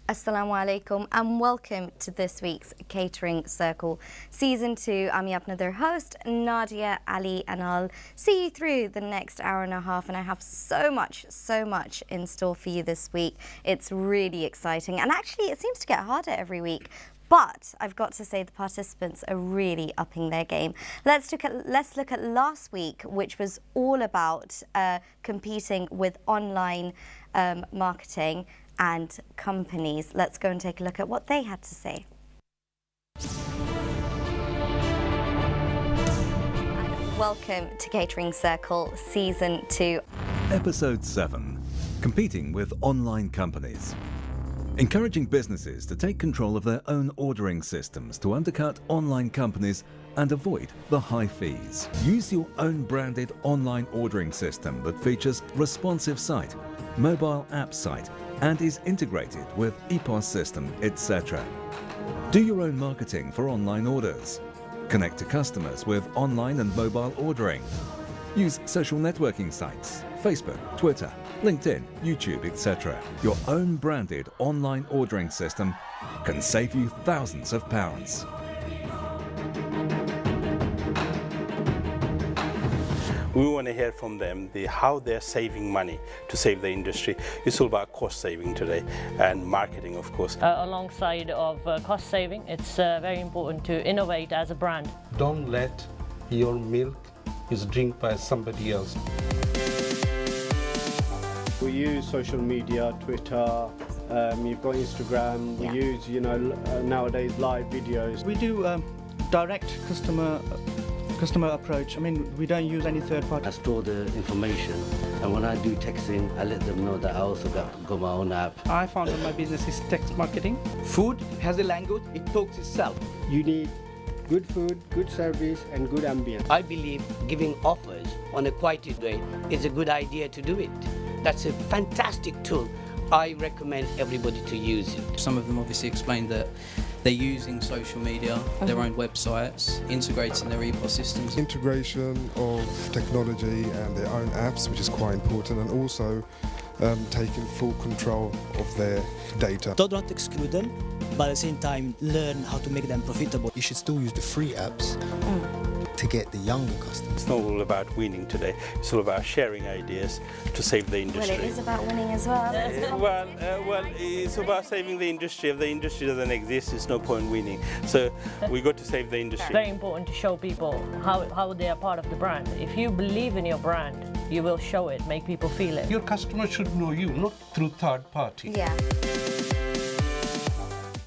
Assalamu alaikum and welcome to this week's Catering Circle Season 2. I'm your another host, Nadia Ali, and I'll see you through the next hour and a half, and I have so much in store for you this week. It's really exciting, and actually it seems to get harder every week. But I've got to say the participants are really upping their game. Let's look at last week, which was all about competing with online marketing and companies. Let's go and take a look at what they had to say. And welcome to Catering Circle Season 2. Episode 7. Competing with online companies. Encouraging businesses to take control of their own ordering systems to undercut online companies and avoid the high fees. Use your own branded online ordering system that features responsive site, mobile app site, and is integrated with EPOS system, etc. Do your own marketing for online orders. Connect to customers with online and mobile ordering. Use social networking sites, Facebook, Twitter, LinkedIn, YouTube, etc. Your own branded online ordering system can save you thousands of pounds. We want to hear from them how they're saving money to save the industry. It's all about cost saving today and marketing, of course. Alongside of cost saving, it's very important to innovate as a brand. Don't let your milk is drink by somebody else. We use social media, Twitter, you've got Instagram, we use, nowadays live videos. We do direct customer approach. I mean, we don't use any third party. I store the information, and when I do texting, I let them know that I also got my own app. I found that my business is text marketing. Food has a language, it talks itself. You need good food, good service and good ambience. I believe giving offers on a quieted way is a good idea to do it. That's a fantastic tool. I recommend everybody to use it. Some of them obviously explained that they're using social media, their own websites, integrating their EPOS systems. Integration of technology and their own apps, which is quite important, and also taking full control of their data. Don't exclude them, but at the same time learn how to make them profitable. You should still use the free apps to get the younger customers. It's not all about winning today, it's all about sharing ideas to save the industry. Well, it is about winning as well. Well, it's about saving the industry. If the industry doesn't exist, there's no point winning. So we got to save the industry. It's very important to show people how they are part of the brand. If you believe in your brand, you will show it, make people feel it. Your customer should know you, not through third party. Yeah.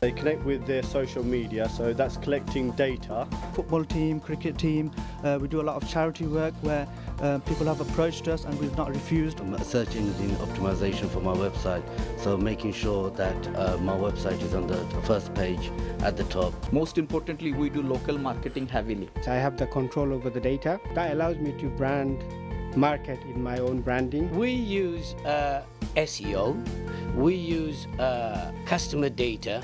They connect with their social media, so that's collecting data. Football team, cricket team, we do a lot of charity work where people have approached us and we've not refused. Search engine optimization for my website, so making sure that my website is on the first page at the top. Most importantly, we do local marketing heavily. So I have the control over the data. That allows me to market in my own branding. We use SEO, we use customer data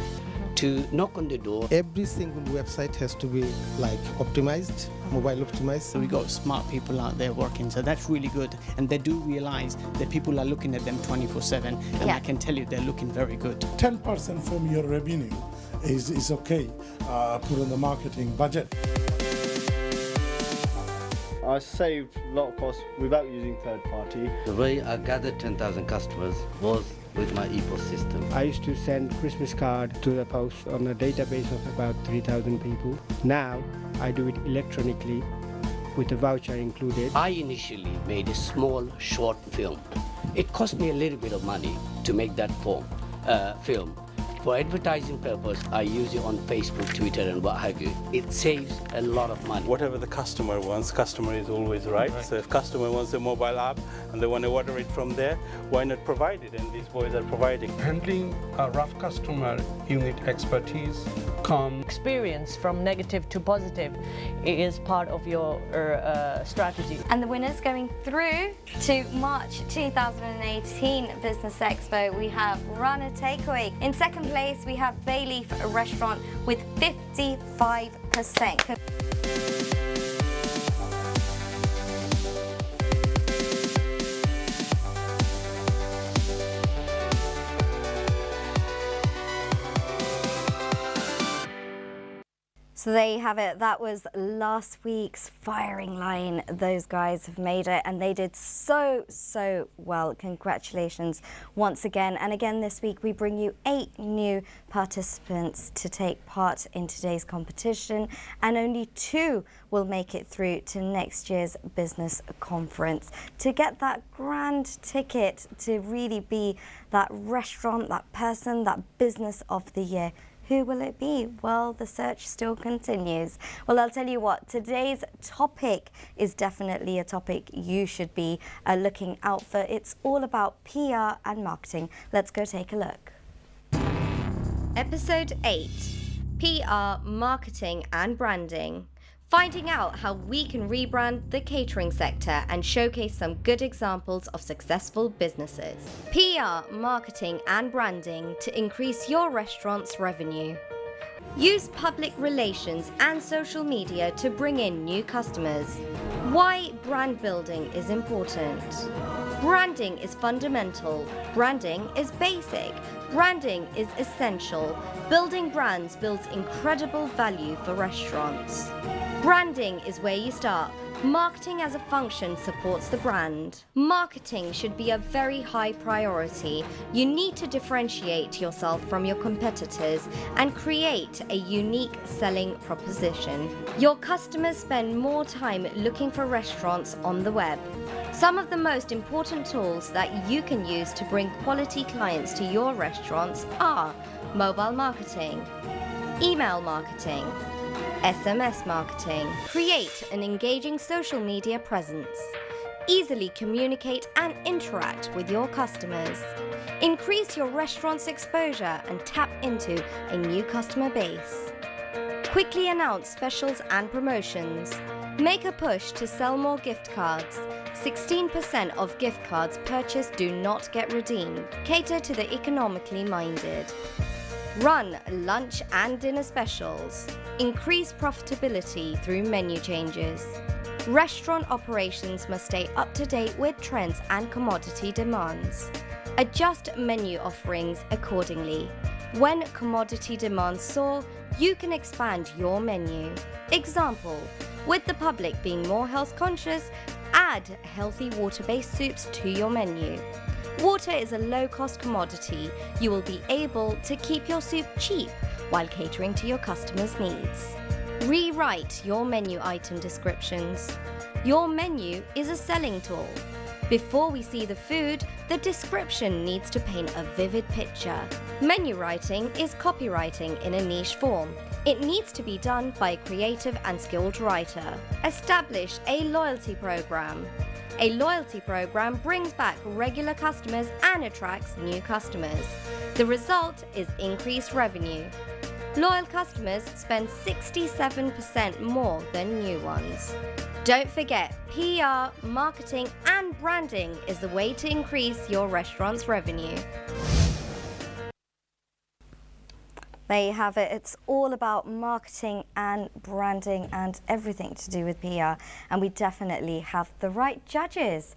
to knock on the door. Every single website has to be optimized, mobile optimized. So we got smart people out there working, so that's really good. And they do realize that people are looking at them 24/7, and I can tell you they're looking very good. 10% from your revenue is okay, put on the marketing budget. I saved a lot of costs without using third party. The way I gathered 10,000 customers was with my EPOS system. I used to send Christmas card to the post on a database of about 3,000 people. Now I do it electronically with a voucher included. I initially made a small short film. It cost me a little bit of money to make that film. For advertising purpose, I use it on Facebook, Twitter and what have you. It saves a lot of money. Whatever the customer wants, customer is always right. So if customer wants a mobile app and they want to order it from there, why not provide it? And these boys are providing. Handling a rough customer, you need expertise, calm. Experience from negative to positive is part of your strategy. And the winners going through to March 2018 Business Expo, we have Rana Takeaway. In second place, we have Bayleaf Restaurant with 55%. So there you have it. That was last week's firing line. Those guys have made it and they did so well. Congratulations once again. And again this week we bring you 8 new participants to take part in today's competition, and only 2 will make it through to next year's business conference to get that grand ticket to really be that restaurant, that person, that business of the year. Who will it be? Well, the search still continues. Well, I'll tell you what, today's topic is definitely a topic you should be looking out for. It's all about PR and marketing. Let's go take a look. Episode 8, PR, Marketing and Branding. Finding out how we can rebrand the catering sector and showcase some good examples of successful businesses. PR, marketing and branding to increase your restaurant's revenue. Use public relations and social media to bring in new customers. Why brand building is important. Branding is fundamental. Branding is basic. Branding is essential. Building brands builds incredible value for restaurants. Branding is where you start. Marketing as a function supports the brand. Marketing should be a very high priority. You need to differentiate yourself from your competitors and create a unique selling proposition. Your customers spend more time looking for restaurants on the web. Some of the most important tools that you can use to bring quality clients to your restaurants are mobile marketing, email marketing, SMS marketing. Create an engaging social media presence. Easily communicate and interact with your customers. Increase your restaurant's exposure and tap into a new customer base. Quickly announce specials and promotions. Make a push to sell more gift cards. 16% of gift cards purchased do not get redeemed. Cater to the economically minded. Run lunch and dinner specials. Increase profitability through menu changes. Restaurant operations must stay up to date with trends and commodity demands. Adjust menu offerings accordingly. When commodity demands soar, you can expand your menu. Example, with the public being more health conscious, add healthy water-based soups to your menu. Water is a low-cost commodity. You will be able to keep your soup cheap while catering to your customers' needs. Rewrite your menu item descriptions. Your menu is a selling tool. Before we see the food, the description needs to paint a vivid picture. Menu writing is copywriting in a niche form. It needs to be done by a creative and skilled writer. Establish a loyalty program. A loyalty program brings back regular customers and attracts new customers. The result is increased revenue. Loyal customers spend 67% more than new ones. Don't forget, PR, marketing and branding is the way to increase your restaurant's revenue. There you have it. It's all about marketing and branding and everything to do with PR. And we definitely have the right judges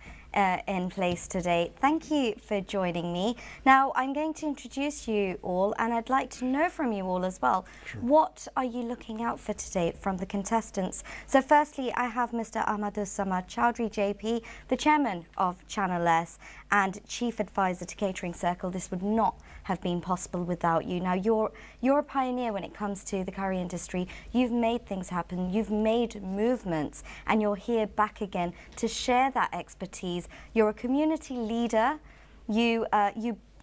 in place today. Thank you for joining me. Now, I'm going to introduce you all, and I'd like to know from you all as well. Sure. What are you looking out for today from the contestants? So firstly, I have Mr. Ahmadus Samad Chowdhury, JP, the chairman of Channel S and chief advisor to Catering Circle. This would not have been possible without you. Now, you're a pioneer when it comes to the curry industry. You've made things happen. You've made movements, and you're here back again to share that expertise. You're a community leader. You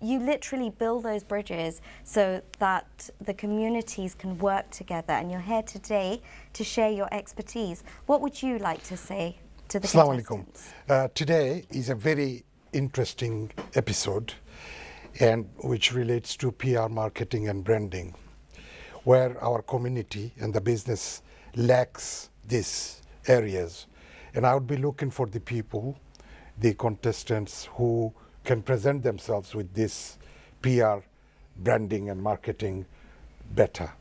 literally build those bridges so that the communities can work together, and you're here today to share your expertise. What would you like to say to the contestants? Assalamu alaikum. Today is a very interesting episode, and which relates to PR, marketing and branding, where our community and the business lacks these areas. And I would be looking for the people, the contestants who can present themselves with this PR, branding and marketing better.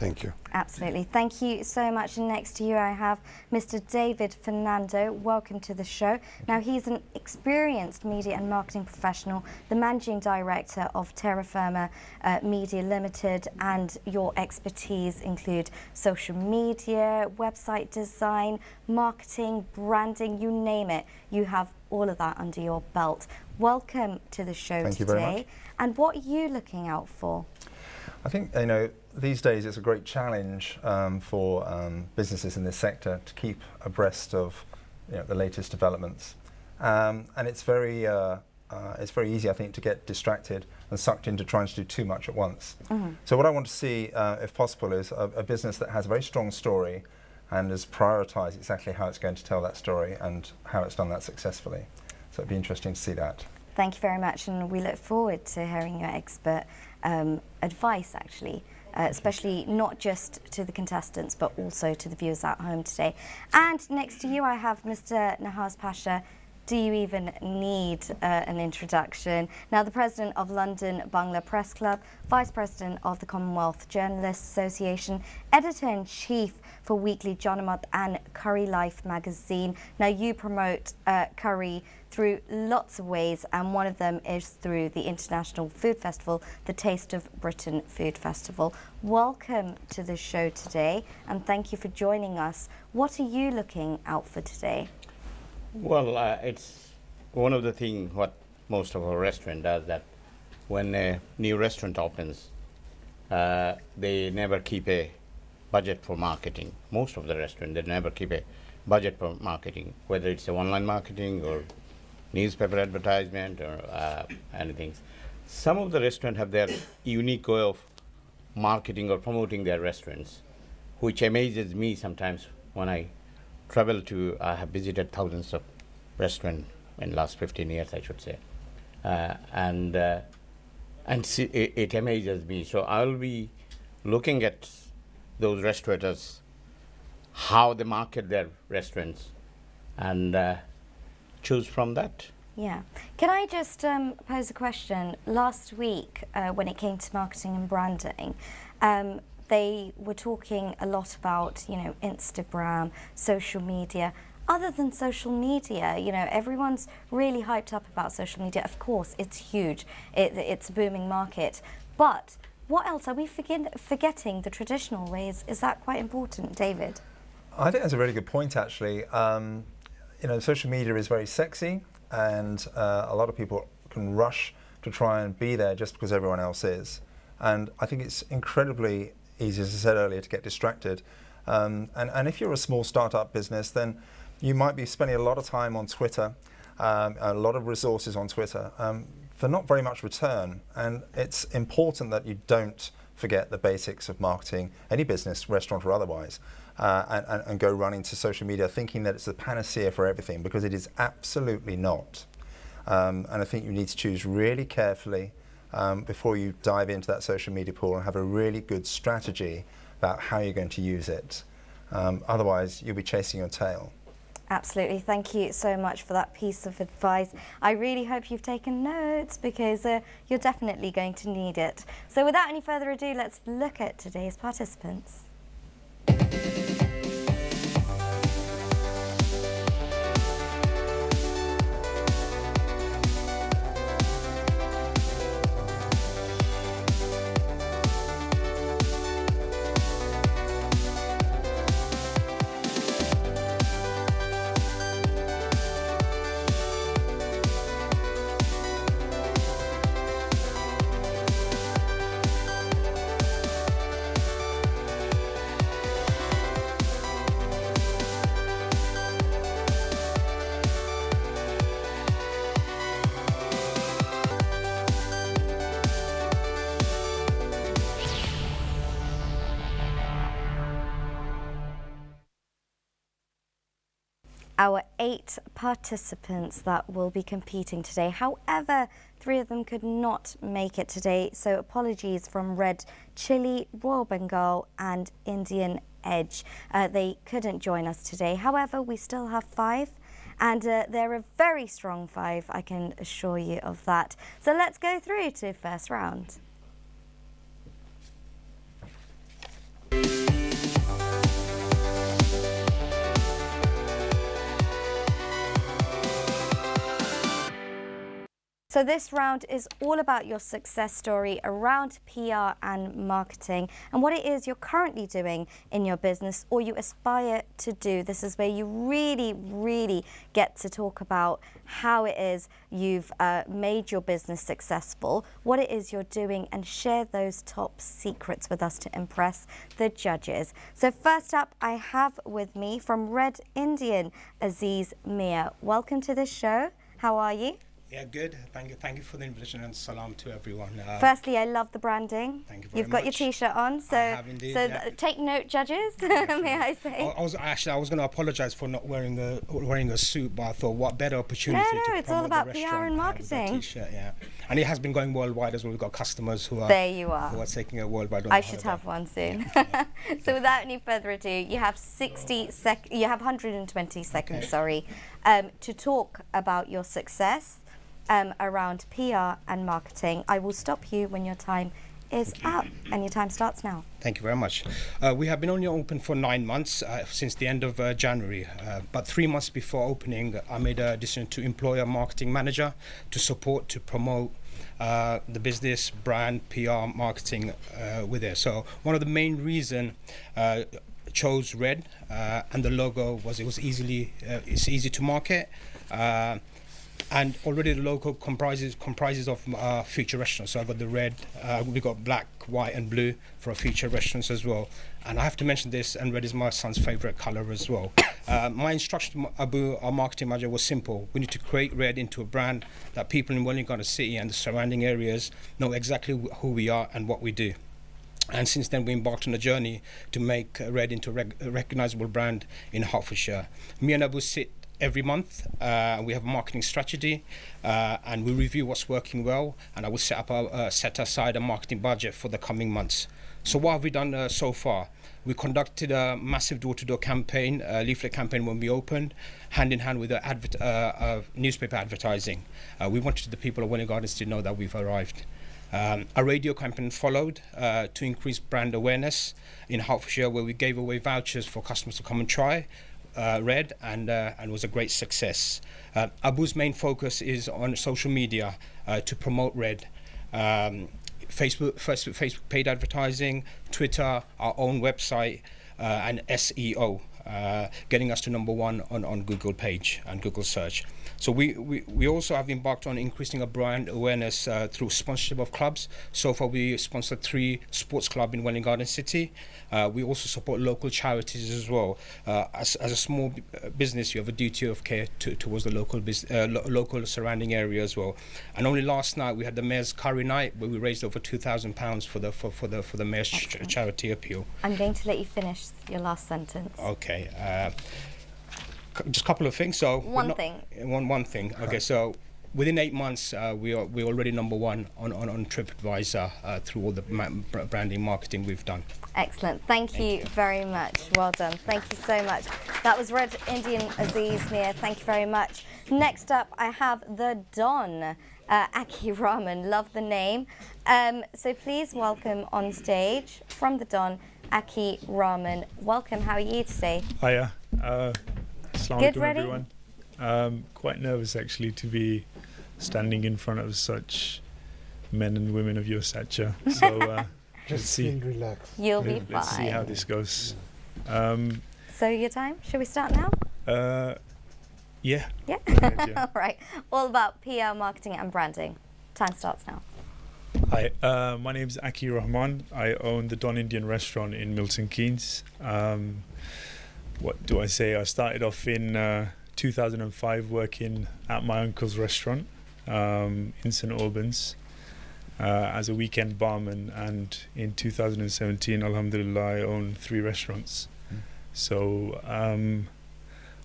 Thank you. Absolutely. Thank you so much. And next to you, I have Mr. David Fernando. Welcome to the show. Now, he's an experienced media and marketing professional, the managing director of Terra Firma Media Limited, and your expertise include social media, website design, marketing, branding, you name it. You have all of that under your belt. Welcome to the show today. Thank you very much. And what are you looking out for? I think, these days it's a great challenge for businesses in this sector to keep abreast of the latest developments. And it's very easy, I think, to get distracted and sucked into trying to do too much at once. So what I want to see, if possible, is a business that has a very strong story and has prioritised exactly how it's going to tell that story and how it's done that successfully. So it'd be interesting to see that. Thank you very much, and we look forward to hearing your expert advice, actually, especially not just to the contestants, but also to the viewers at home today. And next to you, I have Mr. Nahaz Pasha. Do you even need an introduction? Now, the President of London Bangla Press Club, Vice President of the Commonwealth Journalists Association, Editor-in-Chief for Weekly Janamat and Curry Life magazine. Now, you promote curry through lots of ways, and one of them is through the International Food Festival, the Taste of Britain Food Festival. Welcome to the show today, and thank you for joining us. What are you looking out for today? Well, it's one of the things what most of our restaurant does, that when a new restaurant opens, they never keep a budget for marketing. Most of the restaurant, they never keep a budget for marketing, whether it's online marketing or newspaper advertisement or anything. Some of the restaurants have their unique way of marketing or promoting their restaurants, which amazes me sometimes when I travel to, I have visited thousands of restaurants in the last 15 years, I should say. And see, it amazes me. So I'll be looking at those restaurateurs, how they market their restaurants, and choose from that. Yeah. Can I just pose a question? Last week, when it came to marketing and branding, they were talking a lot about, Instagram, social media. Other than social media, everyone's really hyped up about social media. Of course, it's huge. It's a booming market. But what else? Are we forgetting the traditional ways? Is that quite important, David? I think that's a really good point, actually. Social media is very sexy, and a lot of people can rush to try and be there just because everyone else is. And I think it's incredibly easy, as I said earlier, to get distracted. And if you're a small startup business, then you might be spending a lot of time on Twitter, a lot of resources on Twitter, for not very much return. And it's important that you don't forget the basics of marketing, any business, restaurant or otherwise, and go running to social media thinking that it's the panacea for everything, because it is absolutely not. And I think you need to choose really carefully before you dive into that social media pool and have a really good strategy about how you're going to use it. Otherwise, you'll be chasing your tail. Absolutely. Thank you so much for that piece of advice. I really hope you've taken notes, because you're definitely going to need it. So without any further ado, let's look at today's participants. Our 8 participants that will be competing today. However, 3 of them could not make it today, so apologies from Red Chili, Royal Bengal and Indian Edge. They couldn't join us today. However, we still have 5, and they're a very strong 5, I can assure you of that. So let's go through to first round. So this round is all about your success story around PR and marketing and what it is you're currently doing in your business or you aspire to do. This is where you really get to talk about how it is you've made your business successful, what it is you're doing, and share those top secrets with us to impress the judges. So first up, I have with me from Red Indian, Aziz Mia. Welcome to this show. How are you? Yeah, good. Thank you for the invitation and salam to everyone. Firstly, I love the branding. Thank you very You've got much. your T-shirt on, so I have indeed, yeah. take note, judges. May I say? I was going to apologise for not wearing a suit, but I thought what better opportunity to it's all promote about the PR restaurant and marketing. T-shirt, yeah, and it has been going worldwide as well. We've got customers who are there. You are. Who are taking it worldwide. I should have one soon. Yeah. So without any further ado, you have 120 seconds. Sorry, to talk about your success. Around PR and marketing. I will stop you when your time is up, and your time starts now. Thank you very much. We have been only open for 9 months since the end of January, but 3 months before opening, I made a decision to employ a marketing manager to promote the business, brand, PR, marketing with it. So one of the main reason chose red, and the logo was it's easy to market. And already the logo comprises of feature restaurants. So I've got the red, we've got black, white and blue for our feature restaurants as well. And I have to mention this, and red is my son's favorite color as well. My instruction to Abu, our marketing manager, was simple. We need to create red into a brand that people in Welling Garden City and the surrounding areas know exactly who we are and what we do. And since then, we embarked on a journey to make red into a recognizable brand in Hertfordshire. Me and Abu sit every month. We have a marketing strategy, and we review what's working well, and I will set aside a marketing budget for the coming months. So what have we done so far? We conducted a massive door-to-door campaign, leaflet campaign when we opened, hand in hand with newspaper advertising. We wanted the people of Welling Gardens to know that we've arrived. A radio campaign followed to increase brand awareness in Hertfordshire, where we gave away vouchers for customers to come and try red, and was a great success. Abu's main focus is on social media to promote red. Facebook paid advertising, Twitter, our own website, and SEO, getting us to #1 on Google page and Google search. So we also have embarked on increasing our brand awareness through sponsorship of clubs. So far we sponsored 3 sports clubs in Welling Garden City. We also support local charities as well. As a small business, you have a duty of care towards the local surrounding area as well. And only last night we had the Mayor's Curry Night, where we raised over £2,000 for the Mayor's charity appeal. I'm going to let you finish your last sentence. Okay. Just a couple of things. So one thing. Okay, so within 8 months, we're already #1 on TripAdvisor through all the branding marketing we've done. Excellent. Thank you very much. Well done. Thank you so much. That was Red Indian Aziz Mia. Thank you very much. Next up, I have the Don, Aki Rahman. Love the name. So please welcome on stage from the Don, Aki Rahman. Welcome. How are you today? Hiya. Assalamu Good, alaikum, ready? everyone. Quite nervous actually to be standing in front of such men and women of your stature. So just feel relaxed. You'll be fine. Let's see how this goes. So your time? Should we start now? Yeah. Yeah. Yeah. All right. All about PR, marketing, and branding. Time starts now. Hi, my name's Aki Rahman. I own the Don Indian restaurant in Milton Keynes. What do I say? I started off in 2005 working at my uncle's restaurant in St Albans as a weekend barman, and in 2017, alhamdulillah, I own 3 restaurants. So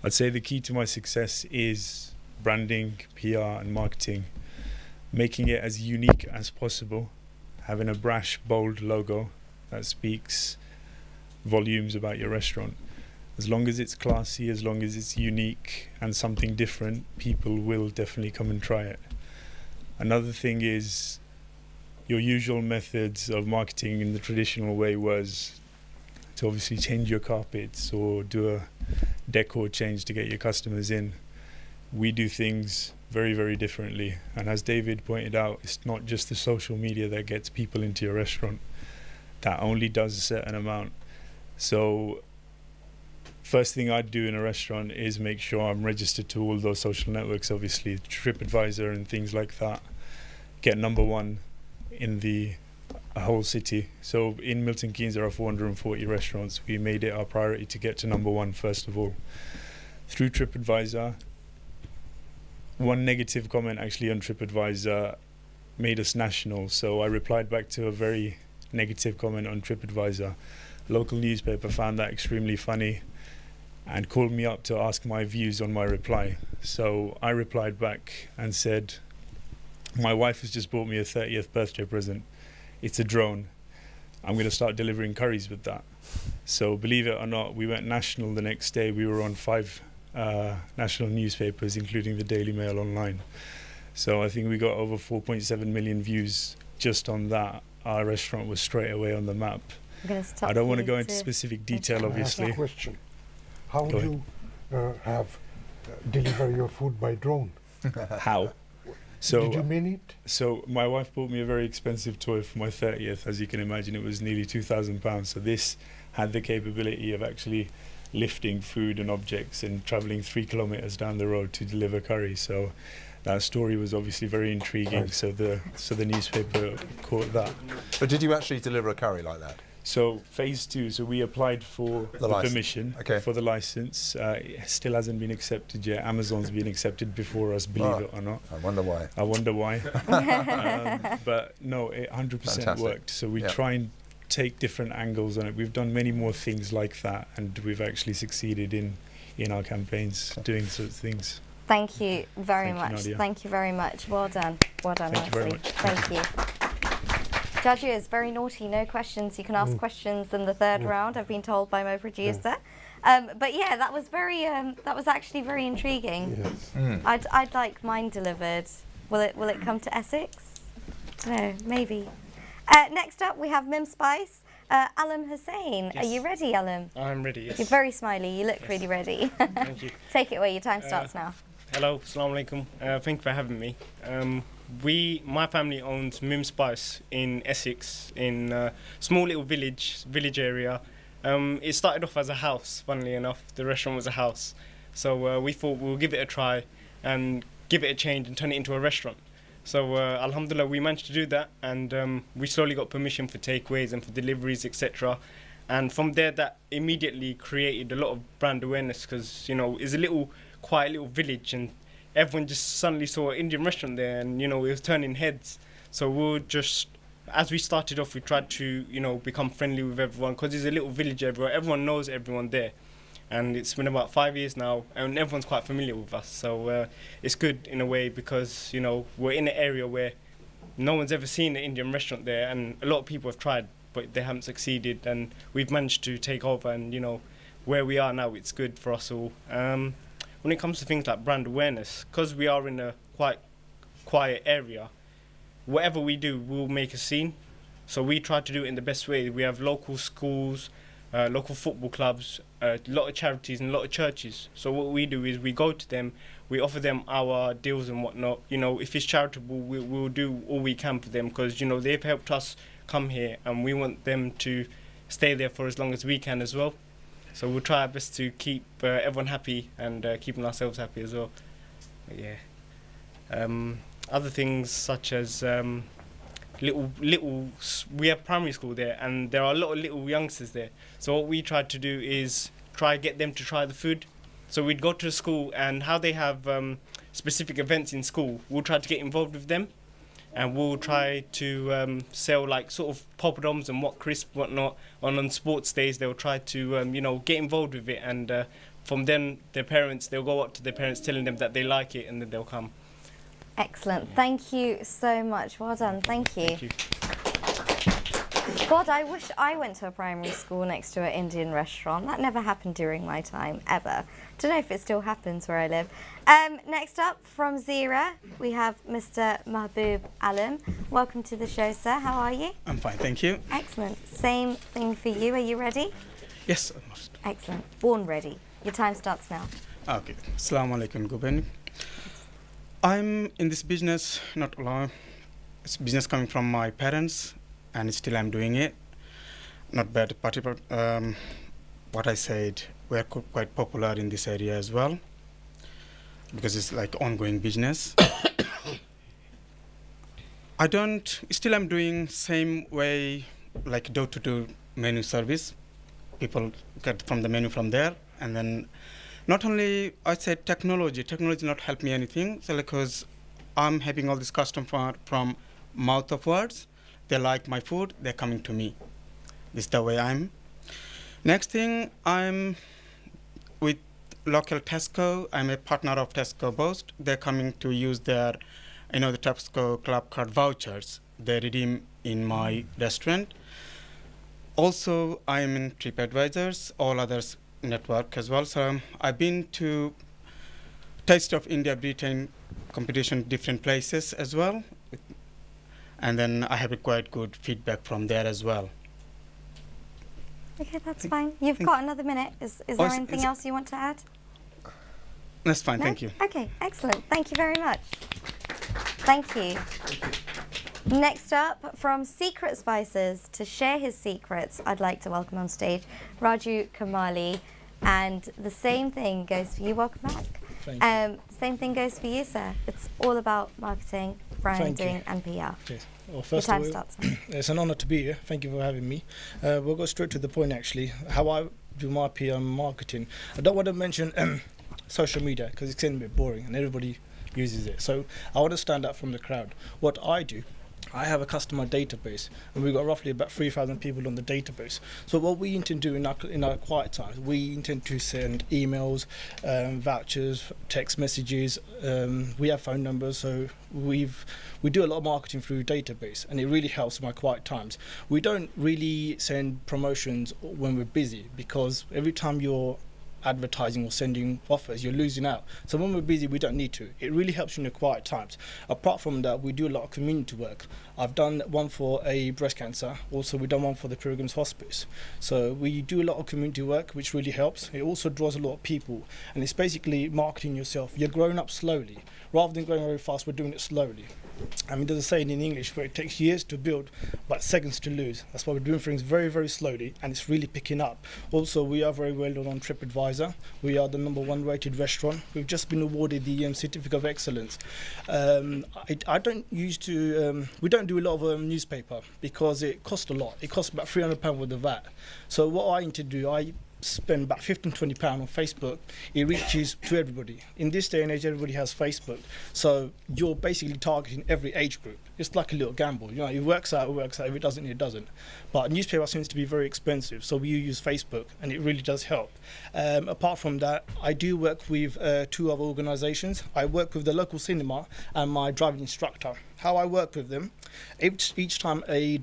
I'd say the key to my success is branding, PR and marketing, making it as unique as possible, having a brash, bold logo that speaks volumes about your restaurant. As long as it's classy, as long as it's unique and something different, people will definitely come and try it. Another thing is your usual methods of marketing in the traditional way was to obviously change your carpets or do a decor change to get your customers in. We do things very, very differently. And as David pointed out, it's not just the social media that gets people into your restaurant. That only does a certain amount. So first thing I'd do in a restaurant is make sure I'm registered to all those social networks, obviously TripAdvisor and things like that. Get number one in the whole city. So in Milton Keynes there are 440 restaurants. We made it our priority to get to number one first of all. Through TripAdvisor, one negative comment actually on TripAdvisor made us national, so I replied back to a very negative comment on TripAdvisor. Local newspaper found that extremely funny and called me up to ask my views on my reply. So I replied back and said, my wife has just bought me a 30th birthday present. It's a drone. I'm going to start delivering curries with that. So believe it or not, we went national the next day. We were on 5 national newspapers, including the Daily Mail online. So I think we got over 4.7 million views just on that. Our restaurant was straight away on the map. I don't want to go into specific detail, obviously. I have a question. How would you deliver your food by drone? How? So, did you mean it? So my wife bought me a very expensive toy for my 30th. As you can imagine, it was nearly £2,000. So this had the capability of actually lifting food and objects and travelling 3 kilometres down the road to deliver curry. So that story was obviously very intriguing. Right. So the newspaper caught that. But did you actually deliver a curry like that? So phase 2, so we applied for the permission for the license. It still hasn't been accepted yet. Amazon's been accepted before us, believe it or not. I wonder why. But no, it 100% worked. So we try and take different angles on it. We've done many more things like that, and we've actually succeeded in our campaigns doing such things. Thank you very much. Nadia. Thank you very much. Well done. Well done, Thank you very much. Thank you. Judges, very naughty, no questions. You can ask questions in the third round, I've been told by my producer. But yeah, that was actually very intriguing. Yes. I'd like mine delivered. Will it come to Essex? I don't know, maybe. Next up, we have Mim Spice. Alam Hussain. Yes. Are you ready, Alam? I'm ready, yes. You're very smiley. You look really ready. Thank you. Take it away. Your time starts now. Hello, assalamu alaikum. Thank you for having me. My family owns Mim Spice in Essex, in a small little village area. It started off as a house, funnily enough. The restaurant was a house. So we thought we'll give it a try and give it a change and turn it into a restaurant. So alhamdulillah, we managed to do that, and we slowly got permission for takeaways and for deliveries, etc. And from there, that immediately created a lot of brand awareness, because it's a quiet little village, and everyone just suddenly saw an Indian restaurant there, and it was turning heads. So as we started off, we tried to become friendly with everyone, because it's a little village everywhere. Everyone knows everyone there, and it's been about 5 years now, and everyone's quite familiar with us. So it's good in a way, because we're in an area where no one's ever seen an Indian restaurant there, and a lot of people have tried, but they haven't succeeded, and we've managed to take over, and where we are now, it's good for us all. When it comes to things like brand awareness, because we are in a quite quiet area, whatever we do, we'll make a scene. So we try to do it in the best way. We have local schools, local football clubs, a lot of charities and a lot of churches. So what we do is we go to them, we offer them our deals and whatnot. If it's charitable, we'll do all we can for them, because they've helped us come here, and we want them to stay there for as long as we can as well. So we'll try our best to keep everyone happy and keeping ourselves happy as well. But yeah. Other things such as we have primary school there, and there are a lot of little youngsters there. So what we tried to do is try get them to try the food. So we'd go to the school, and how they have specific events in school, we'll try to get involved with them. And we'll try to sell sort of poppadoms and crisp, whatnot. On sports days, they'll try to get involved with it, and from then they'll go up to their parents telling them that they like it, and then they'll come. Excellent. Thank you so much. Well done. Thank you. Thank you. God, I wish I went to a primary school next to an Indian restaurant. That never happened during my time, ever. Don't know if it still happens where I live. Next up, from Zira, we have Mr. Mahbub Alam. Welcome to the show, sir. How are you? I'm fine, thank you. Excellent. Same thing for you. Are you ready? Yes, almost. Excellent. Born ready. Your time starts now. Okay. Assalamu alaikum, Goben. I'm in this business not alone. It's business coming from my parents, and still I'm doing it. Not bad, but what I said, we're quite popular in this area as well, because it's like ongoing business. Still I'm doing same way, like door-to-door menu service. People get from the menu from there, and then not only I said technology not help me anything, so because I'm having all this custom from mouth of words, they like my food, they're coming to me. This is the way I'm. Next thing, I'm with local Tesco. I'm a partner of Tesco Boost. They're coming to use their, the Tesco Club Card vouchers. They redeem in my restaurant. Also, I'm in TripAdvisors, all others network as well. So I've been to Taste of India Britain competition different places as well. And then I have a quite good feedback from there as well. Okay, that's fine. You've got another minute. Is there anything else you want to add? That's fine, No? thank you. Okay, excellent. Thank you very much. Thank you. Next up, from Secret Spices, to share his secrets, I'd like to welcome on stage Raju Kamali. And the same thing goes for you. Welcome back. Thank you. Same thing goes for you, sir. It's all about marketing, branding, and PR. Yes. Well, Your first time of all, starts now. it's an honour to be here. Thank you for having me. We'll go straight to the point, actually. How I do my PR and marketing. I don't want to mention social media because it's getting a bit boring and everybody uses it. So I want to stand out from the crowd. What I do, I have a customer database, and we've got roughly about 3,000 people on the database. So what we intend to do in our quiet time, we intend to send emails, vouchers, text messages. We have phone numbers, so we do a lot of marketing through database, and it really helps my quiet times. We don't really send promotions when we're busy, because every time you're advertising or sending offers, you're losing out. So when we're busy, we don't need to. It really helps you in the quiet times. Apart from that, we do a lot of community work. I've done one for a breast cancer. Also, we've done one for the Pilgrim's Hospice. So we do a lot of community work, which really helps. It also draws a lot of people, and it's basically marketing yourself. You're growing up slowly. Rather than growing very fast, we're doing it slowly. I mean, there's a saying in English where it takes years to build, but seconds to lose. That's why we're doing things very, very slowly, and it's really picking up. Also, we are very well known on TripAdvisor. We are the #1 rated restaurant. We've just been awarded the Certificate of Excellence. I don't use to, we don't do a lot of newspaper because it costs a lot. It costs about £300 with the VAT. So what I need to do, I spend about £15-20 on Facebook. It reaches to everybody. In this day and age, everybody has Facebook. So you're basically targeting every age group. It's like a little gamble. You know, it works out, it works out. If it doesn't, it doesn't. But newspaper seems to be very expensive, so we use Facebook, and it really does help. Apart from that, I do work with 2 other organisations. I work with the local cinema and my driving instructor. How I work with them, each time a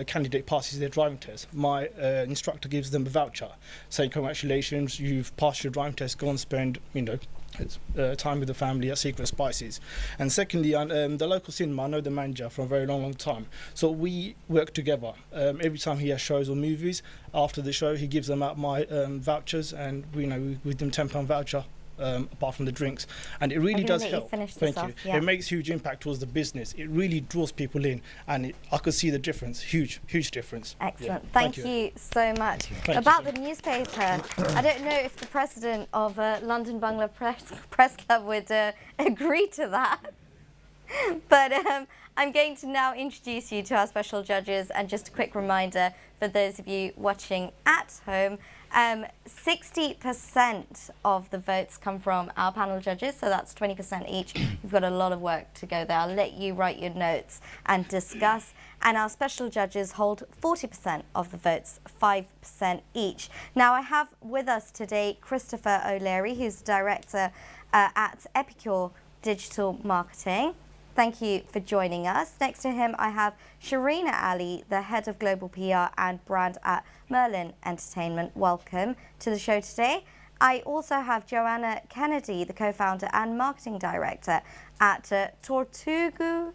candidate passes their driving test, my instructor gives them a voucher saying, congratulations, you've passed your driving test, go and spend time with the family at Secret Spices. And secondly, the local cinema, I know the manager for a very long time, so we work together. Every time he has shows or movies, after the show he gives them out my vouchers, and we give them £10 voucher. Apart from the drinks, and it really does help. Thank you. Yeah. It makes huge impact towards the business. It really draws people in, and I could see the difference. Huge difference. Excellent. Yeah. Thank you so much. About the newspaper, I don't know if the president of London Bangla Press Club would agree to that, but I'm going to now introduce you to our special judges, and just a quick reminder for those of you watching at home. 60% of the votes come from our panel judges, so that's 20% each. We've got a lot of work to go there. I'll let you write your notes and discuss. And our special judges hold 40% of the votes, 5% each. Now, I have with us today Christopher O'Leary, who's director at Epicure Digital Marketing. Thank you for joining us. Next to him, I have Sharina Ali, the head of global PR and brand at Merlin Entertainment. Welcome to the show today. I also have Joanna Kennedy, the co-founder and marketing director at Tortuga.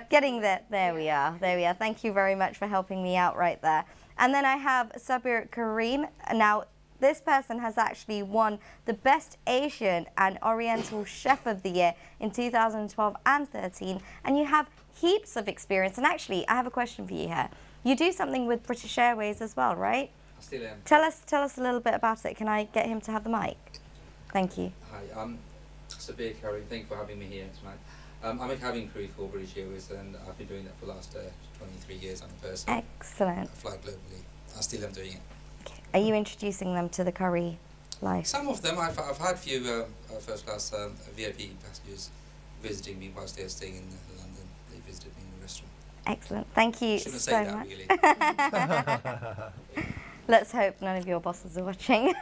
Getting there. There we are. Thank you very much for helping me out right there. And then I have Sabir Kareem. Now, this person has actually won the Best Asian and Oriental Chef of the Year in 2012 and 13, and you have heaps of experience. And actually, I have a question for you here. You do something with British Airways as well, right? I still am. Tell us a little bit about it. Can I get him to have the mic? Thank you. Hi, Sabir Curry. Thank you for having me here tonight. I'm a cabin crew for British Airways, and I've been doing that for the last 23 years. I'm a person. Excellent. I fly globally. I still am doing it. Okay. Are you introducing them to the curry life? Some of them. I've had a few first class VIP passengers visiting me whilst they're staying in London. They visited me in the restaurant. Excellent. Thank you Shouldn't so say that, much. really. Let's hope none of your bosses are watching.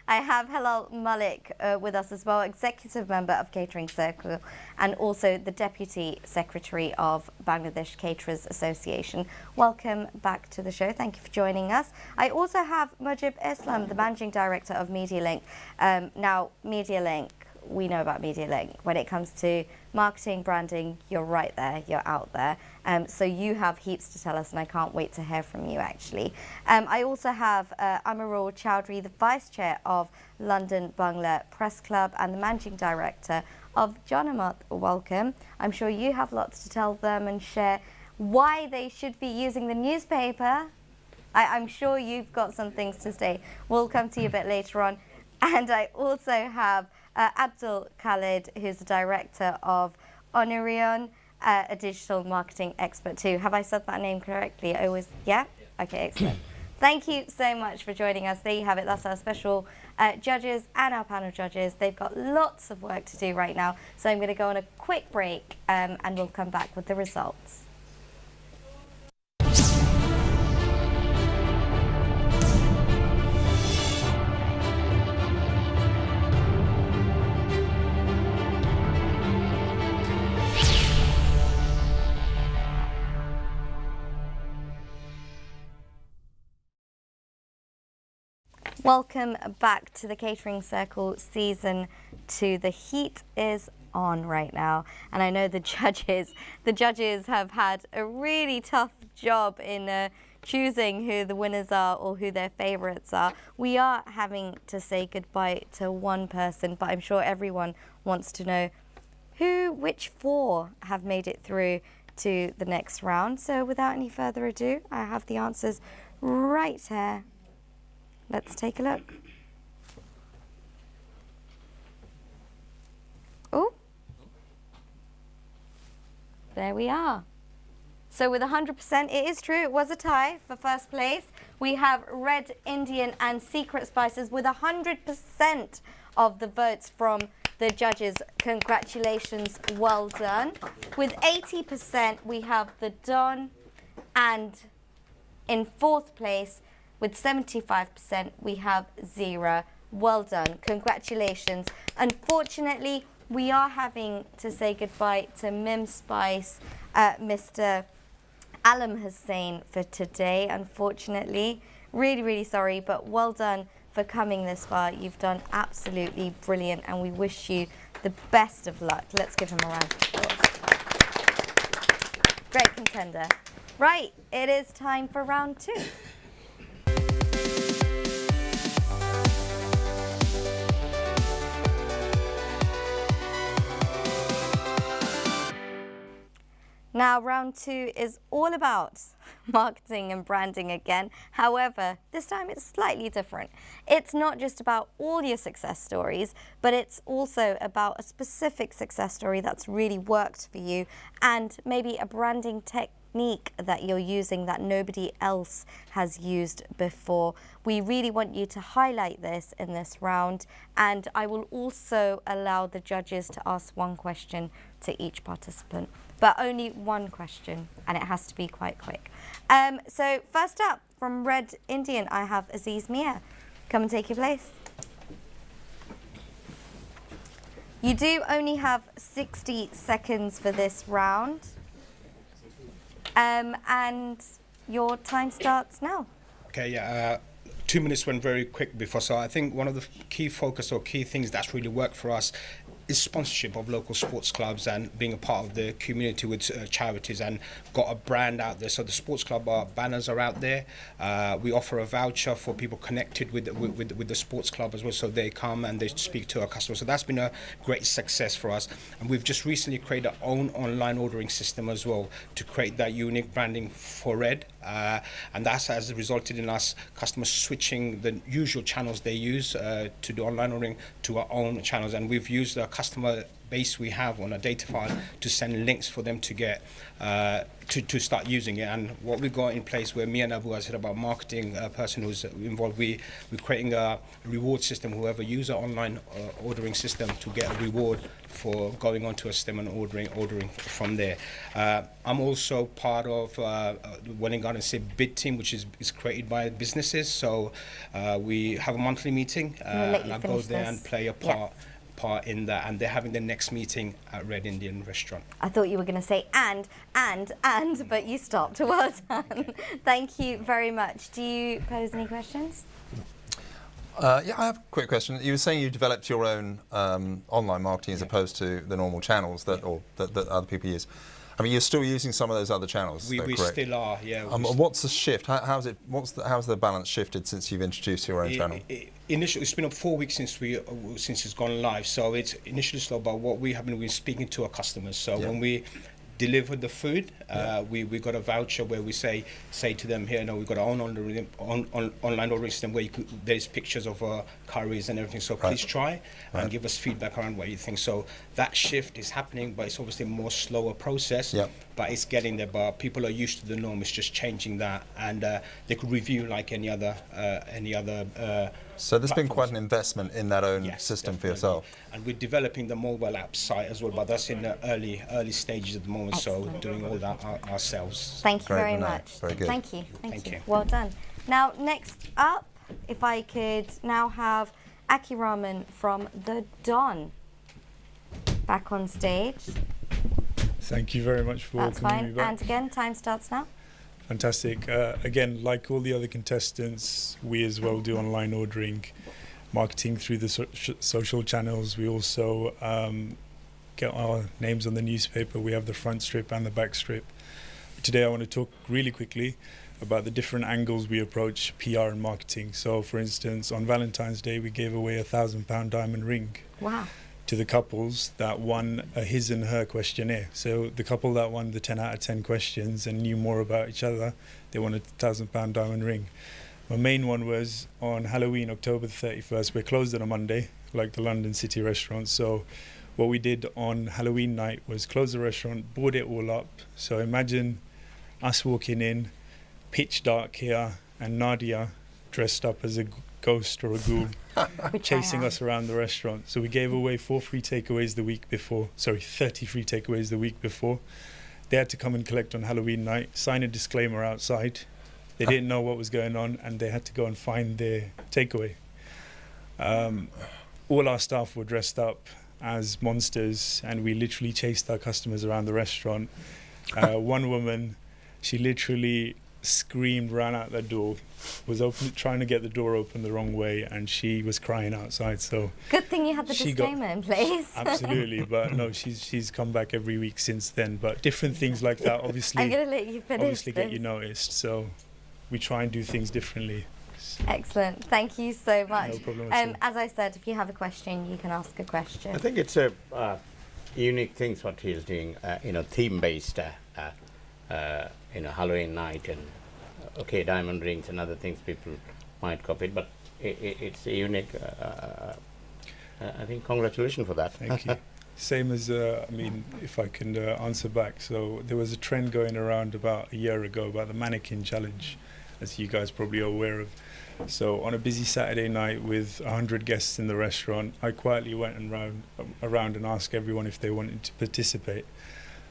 I have Halal Malik with us as well, executive member of Catering Circle and also the Deputy Secretary of Bangladesh Caterers Association. Welcome back to the show. Thank you for joining us. I also have Mujib Islam, the Managing Director of MediaLink. Now, MediaLink, we know about MediaLink. When it comes to marketing, branding, you're right there, you're out there. So you have heaps to tell us, and I can't wait to hear from you, actually. I also have Amarul Chowdhury, the Vice Chair of London Bangla Press Club and the Managing Director of Janamat. Welcome. I'm sure you have lots to tell them and share why they should be using the newspaper. I'm sure you've got some things to say. We'll come to you a bit later on. And I also have Abdul Khalid, who's the Director of Honorion, a digital marketing expert too. Have I said that name correctly? Yeah? Okay, excellent. Thank you so much for joining us. There you have it. That's our special judges and our panel judges. They've got lots of work to do right now. So I'm going to go on a quick break and we'll come back with the results. Welcome back to the Catering Circle Season 2. The heat is on right now, and I know the judges have had a really tough job in choosing who the winners are or who their favourites are. We are having to say goodbye to one person, but I'm sure everyone wants to know which four have made it through to the next round. So without any further ado, I have the answers right here. Let's take a look. Oh, there we are. So with 100%, it is true, it was a tie for first place. We have Red Indian and Secret Spices with 100% of the votes from the judges. Congratulations, well done. With 80%, we have the Don, and in fourth place, with 75%, we have Zira. Well done. Congratulations. Unfortunately, we are having to say goodbye to Mim Spice, Mr. Alam Hussain for today, unfortunately. Really, really sorry, but well done for coming this far. You've done absolutely brilliant, and we wish you the best of luck. Let's give him a round of applause. Great contender. Right, it is time for round 2. Now, round 2 is all about marketing and branding again. However, this time it's slightly different. It's not just about all your success stories, but it's also about a specific success story that's really worked for you and maybe a branding technique that you're using that nobody else has used before. We really want you to highlight this in this round, and I will also allow the judges to ask one question to each participant. But only one question, and it has to be quite quick. So first up, from Red Indian, I have Aziz Mia. Come and take your place. You do only have 60 seconds for this round. And your time starts now. Okay, yeah. 2 minutes went very quick before, so I think one of the key focus or key things that's really worked for us is sponsorship of local sports clubs and being a part of the community with charities, and got a brand out there. So the sports club banners are out there. We offer a voucher for people connected with the sports club as well, so they come and they speak to our customers. So that's been a great success for us. And we've just recently created our own online ordering system as well to create that unique branding for Red. And that has resulted in us customers switching the usual channels they use to do online ordering to our own channels. And we've used the customer base we have on a data file to send links for them to get to start using it. And what we got in place, where me and Abu, as head of our marketing person who's involved, we're creating a reward system. Whoever uses our online ordering system to get a reward for going onto a system and ordering from there. I'm also part of Welling Garden City bid team, which is created by businesses. So we have a monthly meeting, and I go there and play a part in that, and they're having the next meeting at Red Indian Restaurant. I thought you were going to say and, but you stopped. Well done. Thank you very much. Do you pose any questions? Yeah, I have a quick question. You were saying you developed your own online marketing as opposed to the normal channels that other people use. I mean, you're still using some of those other channels. We still are, yeah. What's the shift? How's the balance shifted since you've introduced your own channel? Initially, it's been 4 weeks since it's gone live. So it's initially still about what we have been speaking to our customers. So when we deliver the food, we got a voucher where we say to them, here, we've got our own online ordering system where there's pictures of curries and everything. So please try and give us feedback around what you think. So that shift is happening, but it's obviously a more slower process. But it's getting there. But people are used to the norm. It's just changing that, and they could review like any other. So there's been quite an investment in that own system for yourself. And we're developing the mobile app site as well, but that's in the early stages at the moment. Excellent. So doing all that ourselves. Thank you very much. Very good. Thank you. Thank you. Well done. Now, next up, if I could now have Aki Rahman from The Don back on stage. Thank you very much for welcoming me back. And again, time starts now. Fantastic. Again, like all the other contestants, we as well do online ordering, marketing through the social channels. We also get our names on the newspaper. We have the front strip and the back strip. Today I want to talk really quickly about the different angles we approach PR and marketing. So for instance, on Valentine's Day, we gave away a £1,000 diamond ring. Wow. To the couples that won a his and her questionnaire. So the couple that won the 10 out of 10 questions and knew more about each other, they won a £1,000 diamond ring. My main one was on Halloween, October the 31st. We're closed on a Monday, like the London City restaurants. So what we did on Halloween night was close the restaurant, board it all up. So imagine us walking in, pitch dark here, and Nadia dressed up as a ghost or a ghoul chasing us around the restaurant. So we gave away 30 free takeaways the week before. They had to come and collect on Halloween night, sign a disclaimer outside. They didn't know what was going on, and they had to go and find their takeaway. All our staff were dressed up as monsters, and we literally chased our customers around the restaurant. One woman, she literally screamed, ran out the door, was trying to get the door open the wrong way, and she was crying outside. So good thing you had the disclaimer in place. Absolutely, but no, she's come back every week since then. But different things like that, obviously, I'm going to let you finish. Obviously, get you noticed. So we try and do things differently. Excellent. Thank you so much. No problem at all. As I said, if you have a question, you can ask a question. I think it's a unique thing what he's doing. Theme-based. Halloween night and diamond rings and other things people might copy, but it's a unique. I think congratulations for that. Thank you. Same as if I can answer back. So there was a trend going around about a year ago about the mannequin challenge, as you guys probably are aware of. So on a busy Saturday night with 100 guests in the restaurant, I quietly went around and asked everyone if they wanted to participate.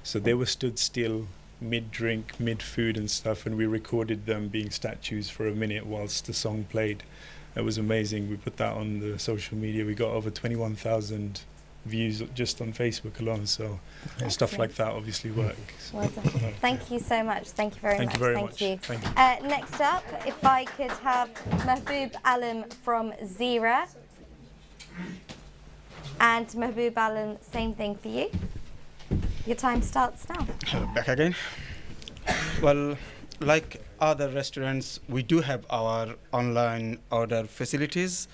So they were stood still, mid-drink, mid-food and stuff, and we recorded them being statues for a minute whilst the song played. It was amazing. We put that on the social media. We got over 21,000 views just on Facebook alone, so stuff like that obviously works. Well done. Thank you so much. Thank you very much. Thank you very much. Thank you. Next up, if I could have Mahboob Alam from Zira. And Mahbub Alan, same thing for you. Your time starts now. Back again. Well, like other restaurants, we do have our online order facilities.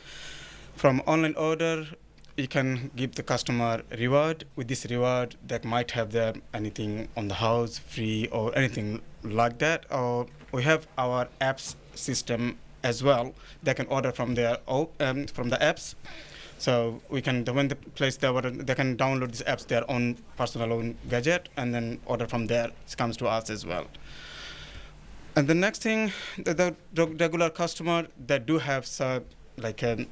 From online order, you can give the customer reward. With this reward, they might have anything on the house free or anything like that. Or we have our apps system as well. They can order from the apps. So we can, when they place their order, they can download these apps, their own personal own gadget, and then order from there. It comes to us as well. And the next thing, the regular customer, they do have like a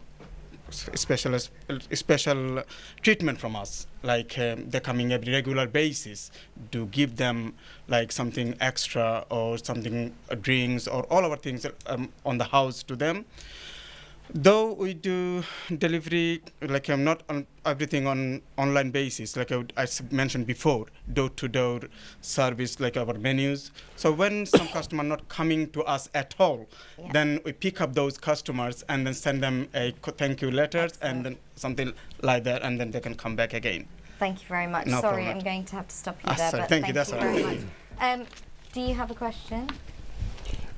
special treatment from us. Like they're coming every regular basis to give them like something extra or something, drinks or all our things on the house to them. Though we do delivery, like not on everything on online basis, like I mentioned before, door-to-door service, like our menus. So when some customer not coming to us at all, then we pick up those customers and then send them a thank you letters and then something like that, and then they can come back again. Thank you very much. No Sorry, problem. I'm going to have to stop you there. Sorry, but thank you. That's very all right. much. Do you have a question?